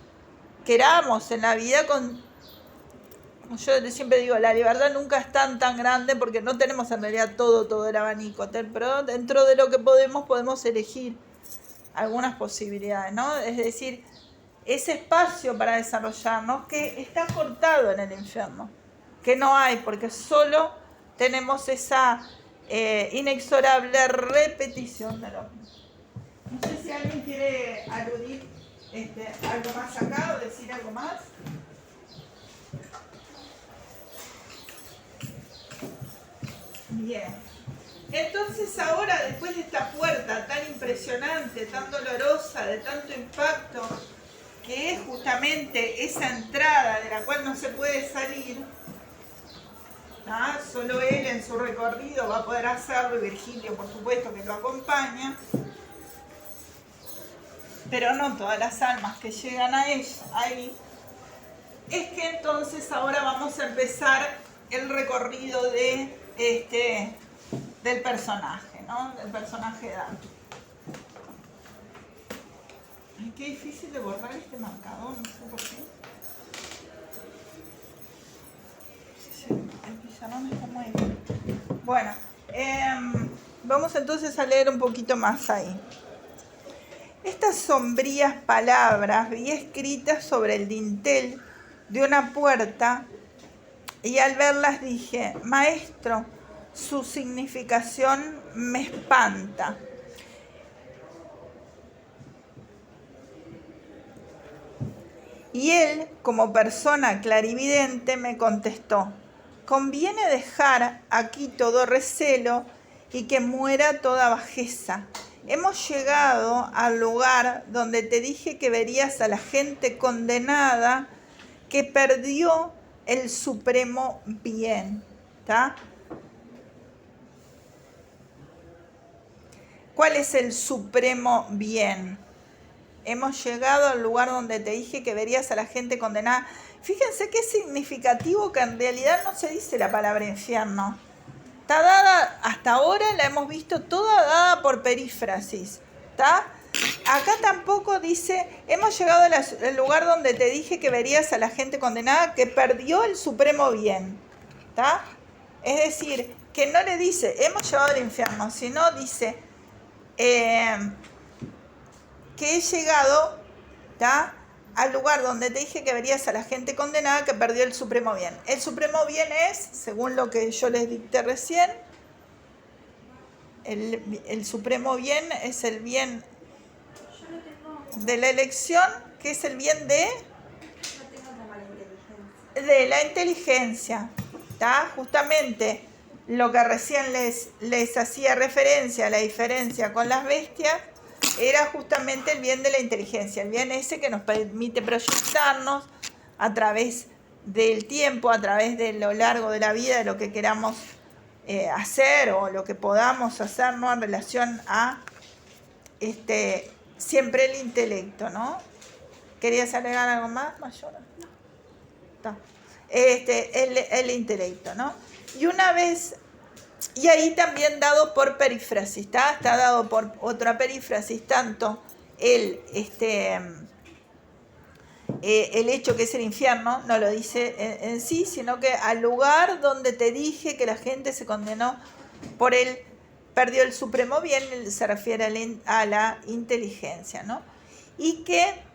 queramos en la vida con... Yo siempre digo, la libertad nunca es tan grande porque no tenemos en realidad todo el abanico, pero dentro de lo que podemos elegir algunas posibilidades, ¿no? Es decir, ese espacio para desarrollarnos que está cortado en el infierno, que no hay, porque solo tenemos esa inexorable repetición de lo mismo. No sé si alguien quiere aludir algo más acá o decir algo más. Bien. Entonces ahora, después de esta puerta tan impresionante, tan dolorosa, de tanto impacto, que es justamente esa entrada de la cual no se puede salir, ¿ah? Solo él en su recorrido va a poder hacerlo, y Virgilio, por supuesto, que lo acompaña, pero no todas las almas que llegan a ella, ahí, es que entonces ahora vamos a empezar el recorrido de del personaje, ¿no? Del personaje de Dante. Ay, qué difícil de borrar este marcador, no sé por qué. El pizarrón está muy bien. Bueno, vamos entonces a leer un poquito más ahí. Estas sombrías palabras vi escritas sobre el dintel de una puerta, y al verlas dije: maestro, su significación me espanta. Y él, como persona clarividente, me contestó: conviene dejar aquí todo recelo y que muera toda bajeza. Hemos llegado al lugar donde te dije que verías a la gente condenada que perdió el supremo bien. ¿Está? ¿Cuál es el supremo bien? Hemos llegado al lugar donde te dije que verías a la gente condenada. Fíjense qué significativo que en realidad no se dice la palabra infierno. Está dada, hasta ahora la hemos visto toda dada por perífrasis. ¿Está? Acá tampoco dice: hemos llegado al lugar donde te dije que verías a la gente condenada que perdió el supremo bien. ¿Está? Es decir, que no le dice hemos llegado al infierno, sino dice que he llegado, ¿está?, al lugar donde te dije que verías a la gente condenada que perdió el supremo bien. El supremo bien es, según lo que yo les dicté recién, el supremo bien es el bien de la elección, que es el bien de la inteligencia. ¿Está? Justamente lo que recién les hacía referencia a la diferencia con las bestias era justamente el bien de la inteligencia, el bien ese que nos permite proyectarnos a través del tiempo, a través de lo largo de la vida, de lo que queramos hacer o lo que podamos hacer, ¿no?, en relación a siempre el intelecto, ¿no? ¿Querías agregar algo más, Mayora? No. Está. El intelecto, ¿no? Y una vez, y ahí también dado por perífrasis, está dado por otra perífrasis, tanto el hecho que es el infierno, no lo dice en sí, sino que al lugar donde te dije que la gente se condenó por él, perdió el supremo bien, se refiere a la inteligencia, ¿no? Y que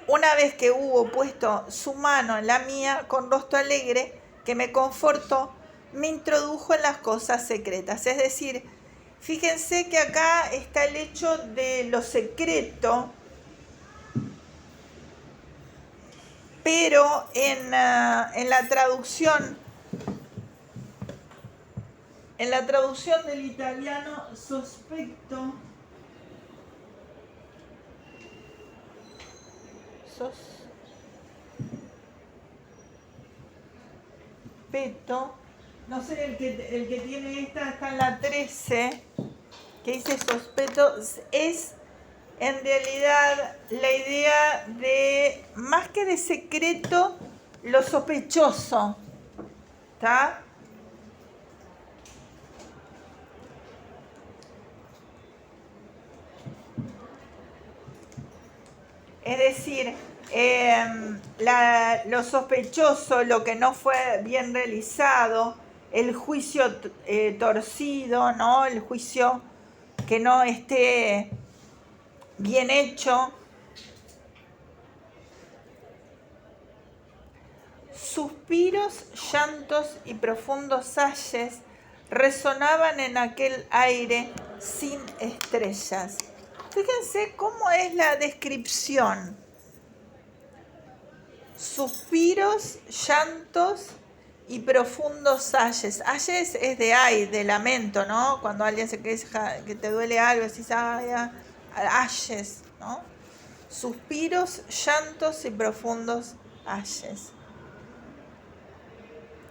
una vez que hubo puesto su mano en la mía, con rostro alegre, que me confortó, me introdujo en las cosas secretas. Es decir, Fíjense que acá está el hecho de lo secreto, pero en la traducción del italiano sospetto, no sé, el que tiene esta está en la 13, que dice sospeto, es en realidad la idea de, más que de secreto, lo sospechoso, ¿está? Es decir, lo sospechoso, lo que no fue bien realizado, el juicio torcido, ¿no? El juicio que no esté bien hecho. Suspiros, llantos y profundos ayes resonaban en aquel aire sin estrellas. Fíjense cómo es la descripción. Suspiros, llantos y profundos ayes. Ayes es de ay, de lamento, ¿no? Cuando alguien se queja que te duele algo, decís ay, ayes, ¿no? Suspiros, llantos y profundos ayes.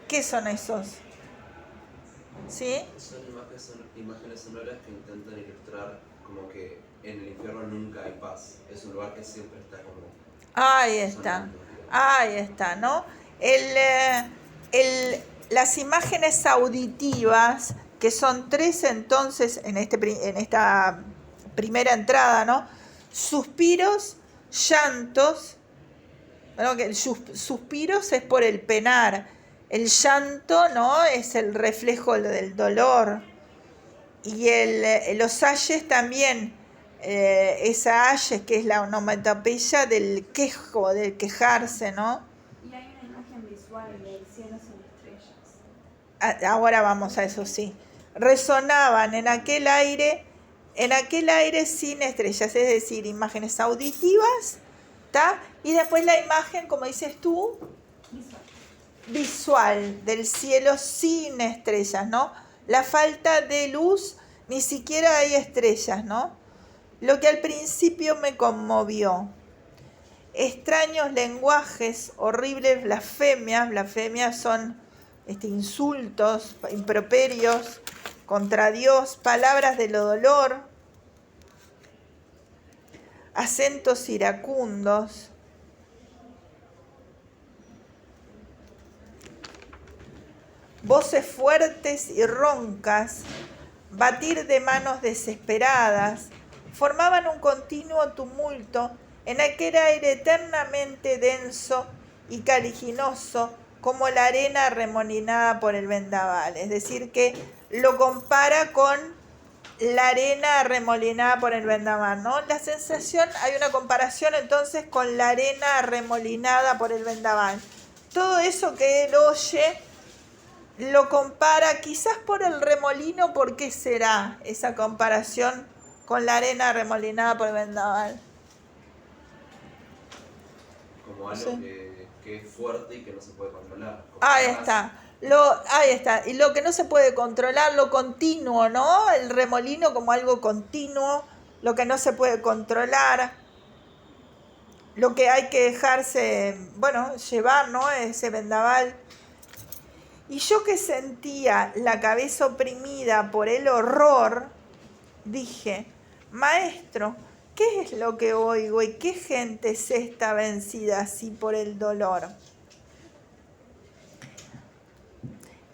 ¿Qué son esos? ¿Sí? Son imágenes sonoras que intentan ilustrar como que en el infierno nunca hay paz. Es un lugar que siempre está como... Ahí está. sonando, digamos. Ahí está, ¿no? Las imágenes auditivas, que son 3 entonces en esta primera entrada, ¿no? Suspiros, llantos, bueno, que el suspiros es por el penar, el llanto, ¿no? Es el reflejo del dolor, y los ayes también, esa ayes que es la onomatopeya del quejo, del quejarse, ¿no? Y hay una imagen visual del cielo sin estrellas. Ahora vamos a eso, sí. Resonaban en aquel aire sin estrellas, es decir, imágenes auditivas, ¿tá? Y después la imagen, como dices tú, visual del cielo sin estrellas, ¿no? La falta de luz, ni siquiera hay estrellas, ¿no? Lo que al principio me conmovió. Extraños lenguajes, horribles blasfemias. Blasfemias son insultos, improperios contra Dios, palabras de lo dolor, acentos iracundos. Voces fuertes y roncas, batir de manos desesperadas, formaban un continuo tumulto en aquel aire eternamente denso y caliginoso como la arena arremolinada por el vendaval. Es decir, que lo compara con la arena arremolinada por el vendaval, ¿no? La sensación, hay una comparación entonces con la arena arremolinada por el vendaval. Todo eso que él oye lo compara quizás por el remolino. ¿Por qué será esa comparación con la arena remolinada por el vendaval? Como algo que es fuerte y que no se puede controlar. Ahí está. Ahí está. Y lo que no se puede controlar, lo continuo, ¿no? El remolino como algo continuo, lo que no se puede controlar, lo que hay que dejarse, bueno, llevar, ¿no? Ese vendaval. Y yo que sentía la cabeza oprimida por el horror, dije, maestro, ¿qué es lo que oigo y qué gente es esta vencida así por el dolor?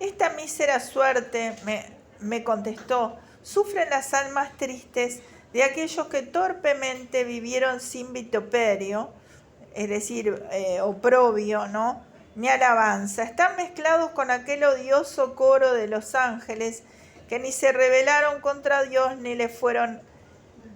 Esta mísera suerte, me contestó, sufren las almas tristes de aquellos que torpemente vivieron sin vituperio, es decir, oprobio, ¿no? Ni alabanza. Están mezclados con aquel odioso coro de los ángeles que ni se rebelaron contra Dios ni le fueron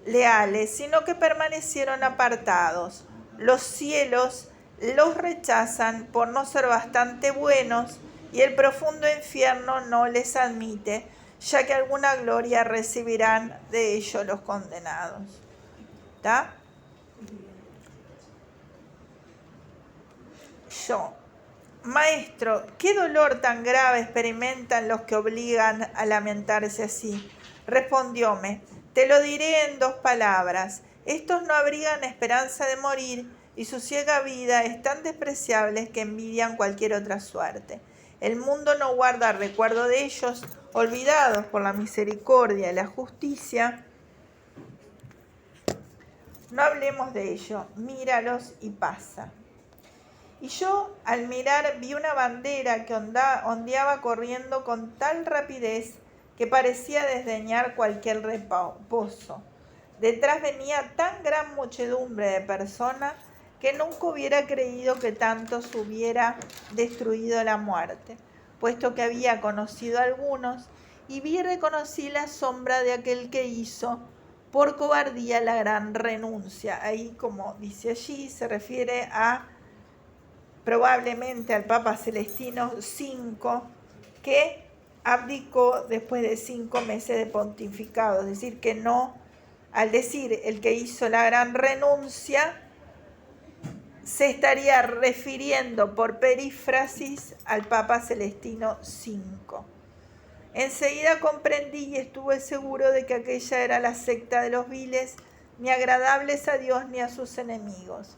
leales, sino que permanecieron apartados. Los cielos los rechazan por no ser bastante buenos y el profundo infierno no les admite. ya que alguna gloria recibirán de ello los condenados. ¿Está? Yo, maestro, ¿qué dolor tan grave experimentan los que obligan a lamentarse así? Respondióme, te lo diré en 2 palabras. Estos no abrigan esperanza de morir y su ciega vida es tan despreciable que envidian cualquier otra suerte. El mundo no guarda recuerdo de ellos, olvidados por la misericordia y la justicia. No hablemos de ello, míralos y pasa. Y yo, al mirar, vi una bandera que ondeaba corriendo con tal rapidez que parecía desdeñar cualquier reposo. Detrás venía tan gran muchedumbre de personas que nunca hubiera creído que tantos hubiera destruido la muerte, puesto que había conocido a algunos, y vi y reconocí la sombra de aquel que hizo por cobardía la gran renuncia. Ahí, como dice allí, se refiere a probablemente al Papa Celestino V, que abdicó después de 5 meses de pontificado, es decir, que no, al decir el que hizo la gran renuncia, se estaría refiriendo por perífrasis al Papa Celestino V. Enseguida comprendí y estuve seguro de que aquella era la secta de los viles, ni agradables a Dios ni a sus enemigos.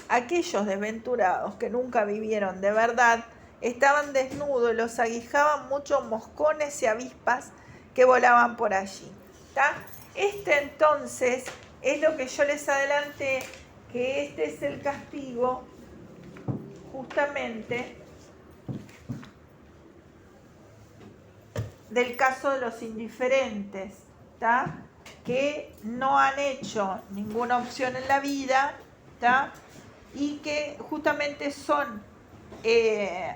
Aquellos desventurados que nunca vivieron de verdad estaban desnudos y los aguijaban muchos moscones y avispas que volaban por allí. ¿Tá? Entonces es lo que yo les adelanté, que este es el castigo justamente del caso de los indiferentes, ¿tá? Que no han hecho ninguna opción en la vida, ¿tá? Y que justamente son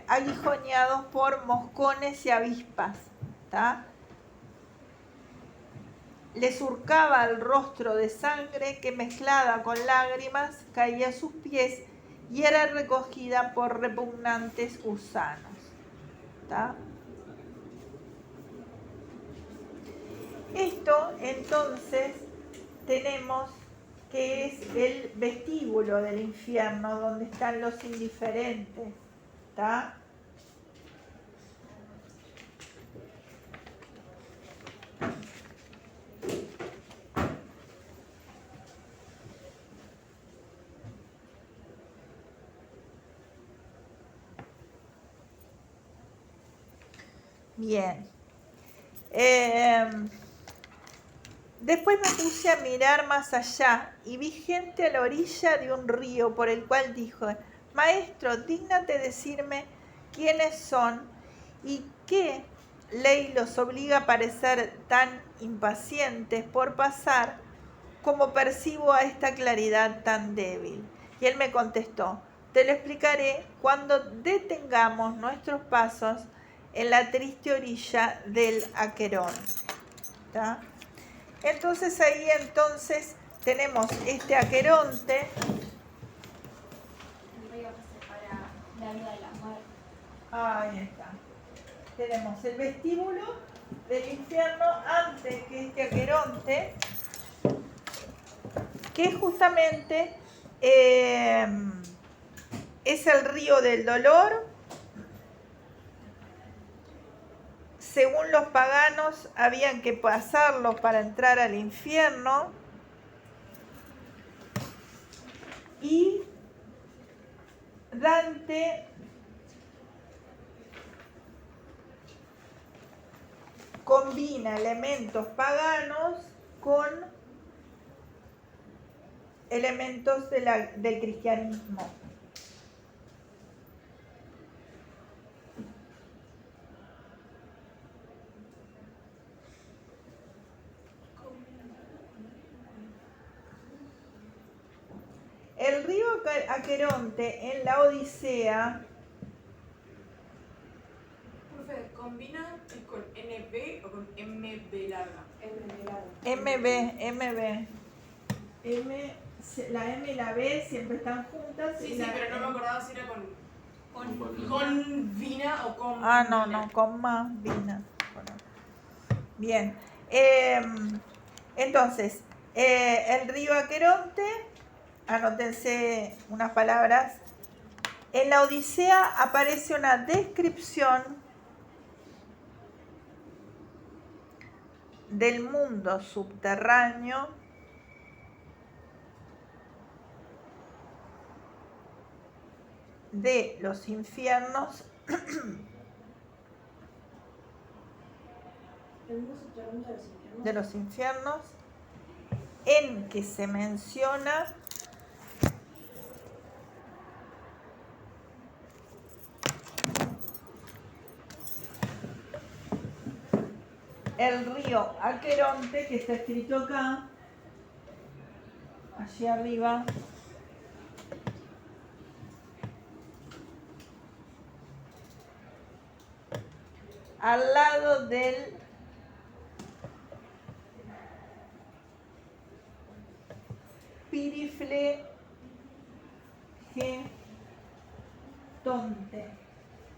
aguijoneados por moscones y avispas, ¿tá? Les surcaba el rostro de sangre que mezclada con lágrimas caía a sus pies y era recogida por repugnantes gusanos, ¿tá? Esto entonces tenemos que es el vestíbulo del infierno donde están los indiferentes, ¿tá? Bien. Después me puse a mirar más allá y vi gente a la orilla de un río por el cual dijo, Maestro, dígnate decirme quiénes son y qué ley los obliga a parecer tan impacientes por pasar como percibo a esta claridad tan débil. Y él me contestó, te lo explicaré cuando detengamos nuestros pasos en la triste orilla del Aquerón. ¿Tá? Entonces ahí tenemos este Aqueronte. El río que separa la vida de la muerte. Ahí está. Tenemos el vestíbulo del infierno antes que este Aqueronte, que justamente es el río del dolor. Según los paganos, habían que pasarlos para entrar al infierno. Y Dante combina elementos paganos con elementos del cristianismo. El río Aqueronte en la Odisea. Profe, ¿combina con NB o con MB larga? MB. La M y la B siempre están juntas. Sí, pero no me acordaba si era con Con vina o con. Ah, no, vina. no, con más vina. Bueno. Bien. Entonces, el río Aqueronte, anótense unas palabras. En la Odisea aparece una descripción del mundo subterráneo de los infiernos El mundo subterráneo de los infiernos. de los infiernos, en que se menciona el río Aqueronte, que está escrito acá, allí arriba, al lado del Piriflegetonte.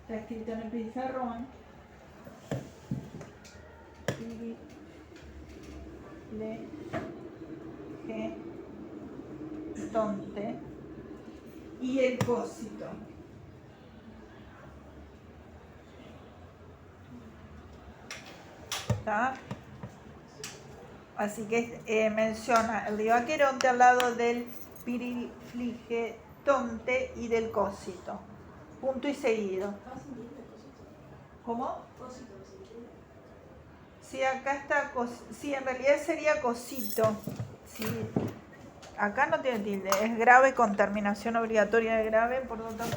Está escrito en el pizarrón. Piriflegetonte y el Cósito. ¿Está? Así que menciona el río Aqueronte al lado del Piriflegetonte y del Cósito. Punto y seguido. ¿Cómo? Sí, acá está, sí, en realidad sería Cosito. Sí. Acá no tiene tilde, es grave con terminación obligatoria de grave, por lo tanto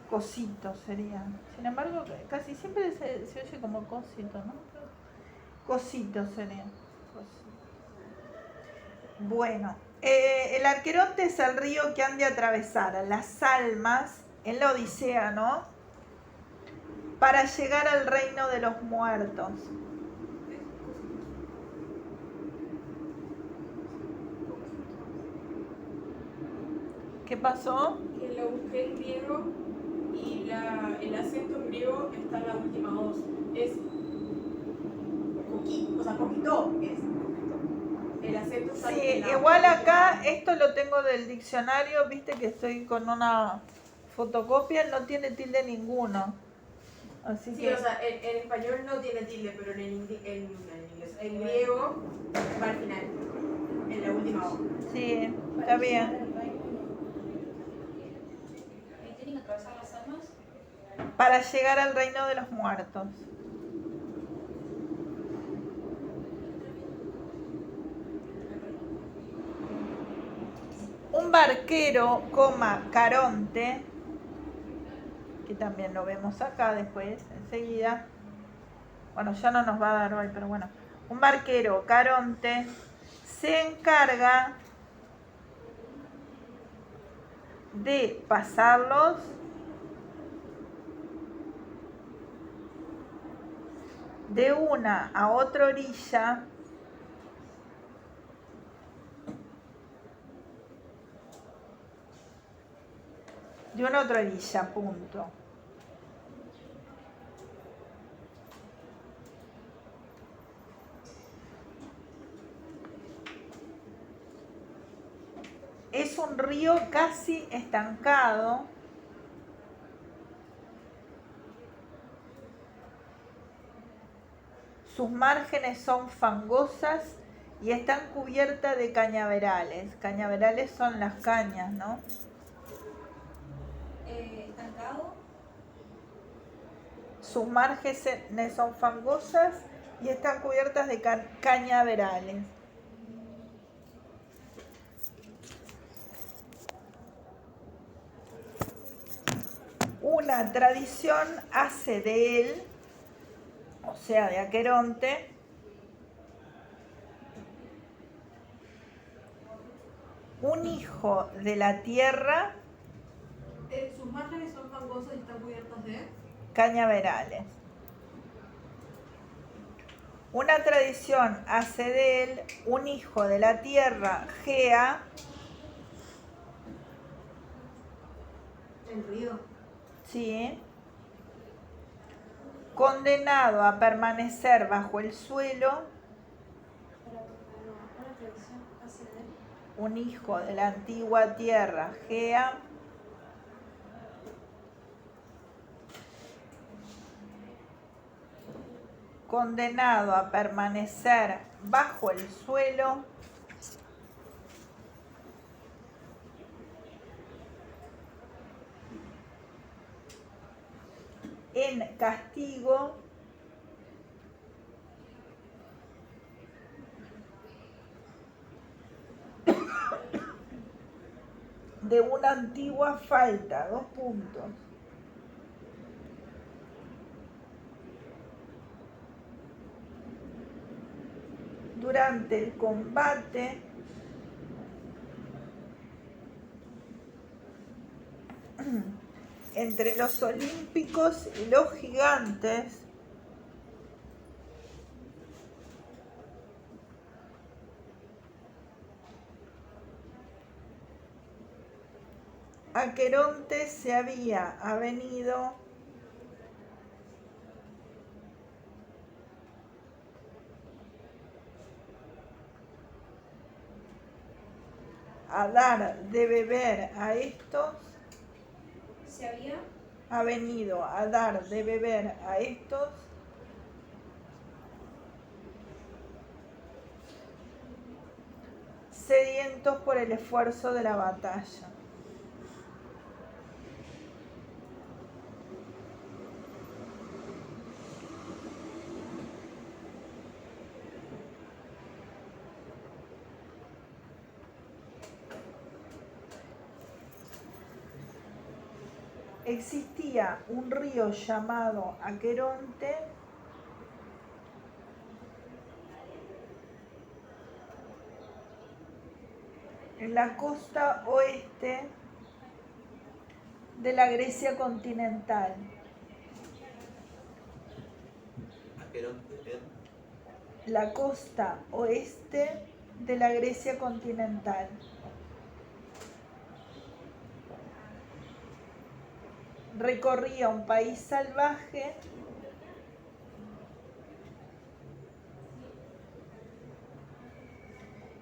Cosito sería. Sin embargo, casi siempre se oye como Cosito, ¿no? Cosito sería. Cosito. Bueno, el Aqueronte es el río que han de atravesar las almas en la Odisea, ¿no? Para llegar al reino de los muertos. ¿Qué pasó? Que lo busqué en griego y el acento en griego está en la última voz. Es coquito, o sea, coquito es. El acento está Sí, en la igual última acá, voz. esto lo tengo del diccionario, viste que estoy con una fotocopia, no tiene tilde ninguno. Así Sí, que o sea, en español no tiene tilde, pero en griego va al final, en la última voz. sí, está bien. ¿Tienen que atravesar las almas? Para llegar al reino de los muertos. Un barquero, Caronte, que también lo vemos acá después, enseguida. Bueno, ya no nos va a dar hoy, pero bueno. Un barquero, Caronte, se encarga de pasarlos de una a otra orilla de una a otra orilla, punto. Es un río casi estancado. Sus márgenes son fangosas y están cubiertas de cañaverales. Cañaverales son las cañas, ¿no? Estancado. Sus márgenes son fangosas y están cubiertas de cañaverales. Una tradición hace de él, o sea, de Aqueronte, un hijo de la tierra, Sus márgenes son fangosas y están cubiertas de. cañaverales. Una tradición hace de él un hijo de la tierra, Gea, El río. ¿sí? Condenado a permanecer bajo el suelo, Una tradición hace de un hijo de la antigua tierra, Gea, condenado a permanecer bajo el suelo, en castigo de una antigua falta, 2 puntos. Durante el combate entre los olímpicos y los gigantes, Aqueronte se había avenido a dar de beber a estos, se había ha venido a dar de beber a estos sedientos por el esfuerzo de la batalla. Existía un río llamado Aqueronte en la costa oeste de la Grecia continental. Aqueronte en La costa oeste de la Grecia continental. Recorría un país salvaje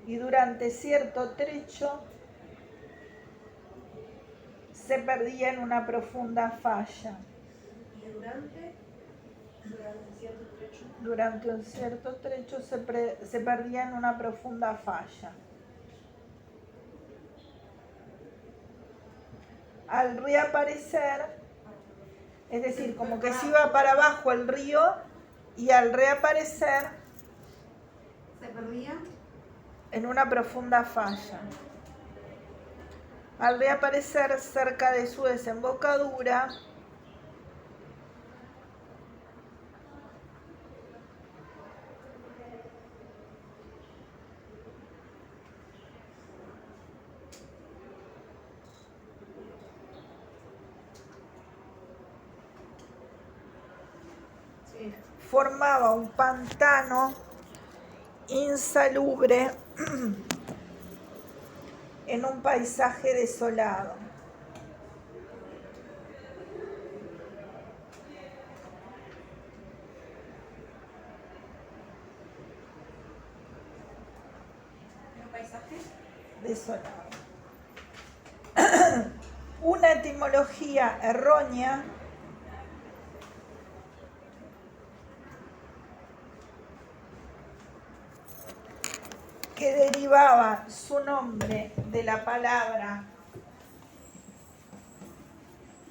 y durante cierto trecho se perdía en una profunda falla. y durante cierto trecho Durante un cierto trecho se perdía en una profunda falla. Al reaparecer, es decir, como que se iba para abajo el río y al reaparecer ¿Se perdía? en una profunda falla. Al reaparecer cerca de su desembocadura, formaba un pantano insalubre en un paisaje desolado. un paisaje Desolado. Una etimología errónea que derivaba su nombre de la palabra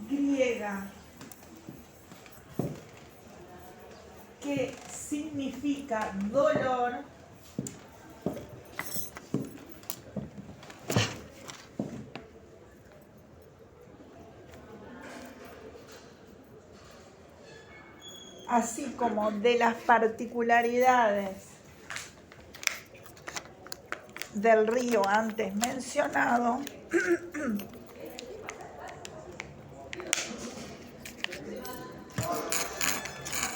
griega que significa dolor, así como de las particularidades del río antes mencionado,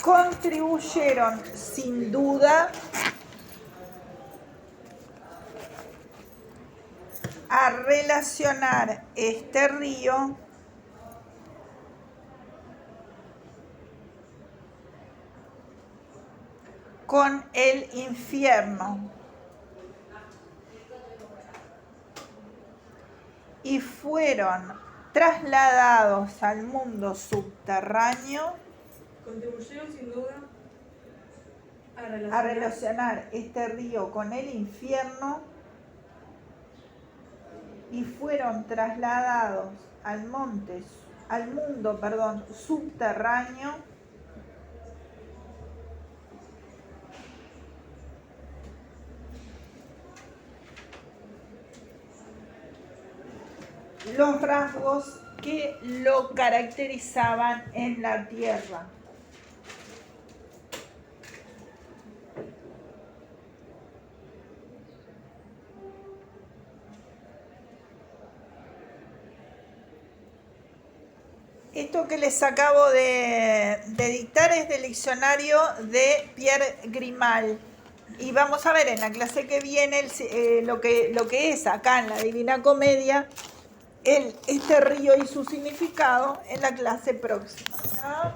contribuyeron sin duda a relacionar este río con el infierno y fueron trasladados al mundo subterráneo. Contribuyeron sin duda A relacionar este río con el infierno y fueron trasladados al mundo, subterráneo los rasgos que lo caracterizaban en la tierra. Esto que les acabo de dictar es del diccionario de Pierre Grimal. Y vamos a ver en la clase que viene lo que es acá en la Divina Comedia, este río y su significado en la clase próxima, ¿no?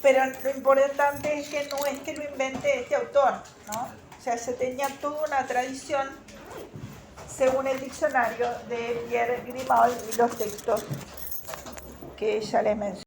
Pero lo importante es que no es que lo invente este autor, ¿no? O sea, se tenía toda una tradición según el diccionario de Pierre Grimal y los textos que ya les mencioné.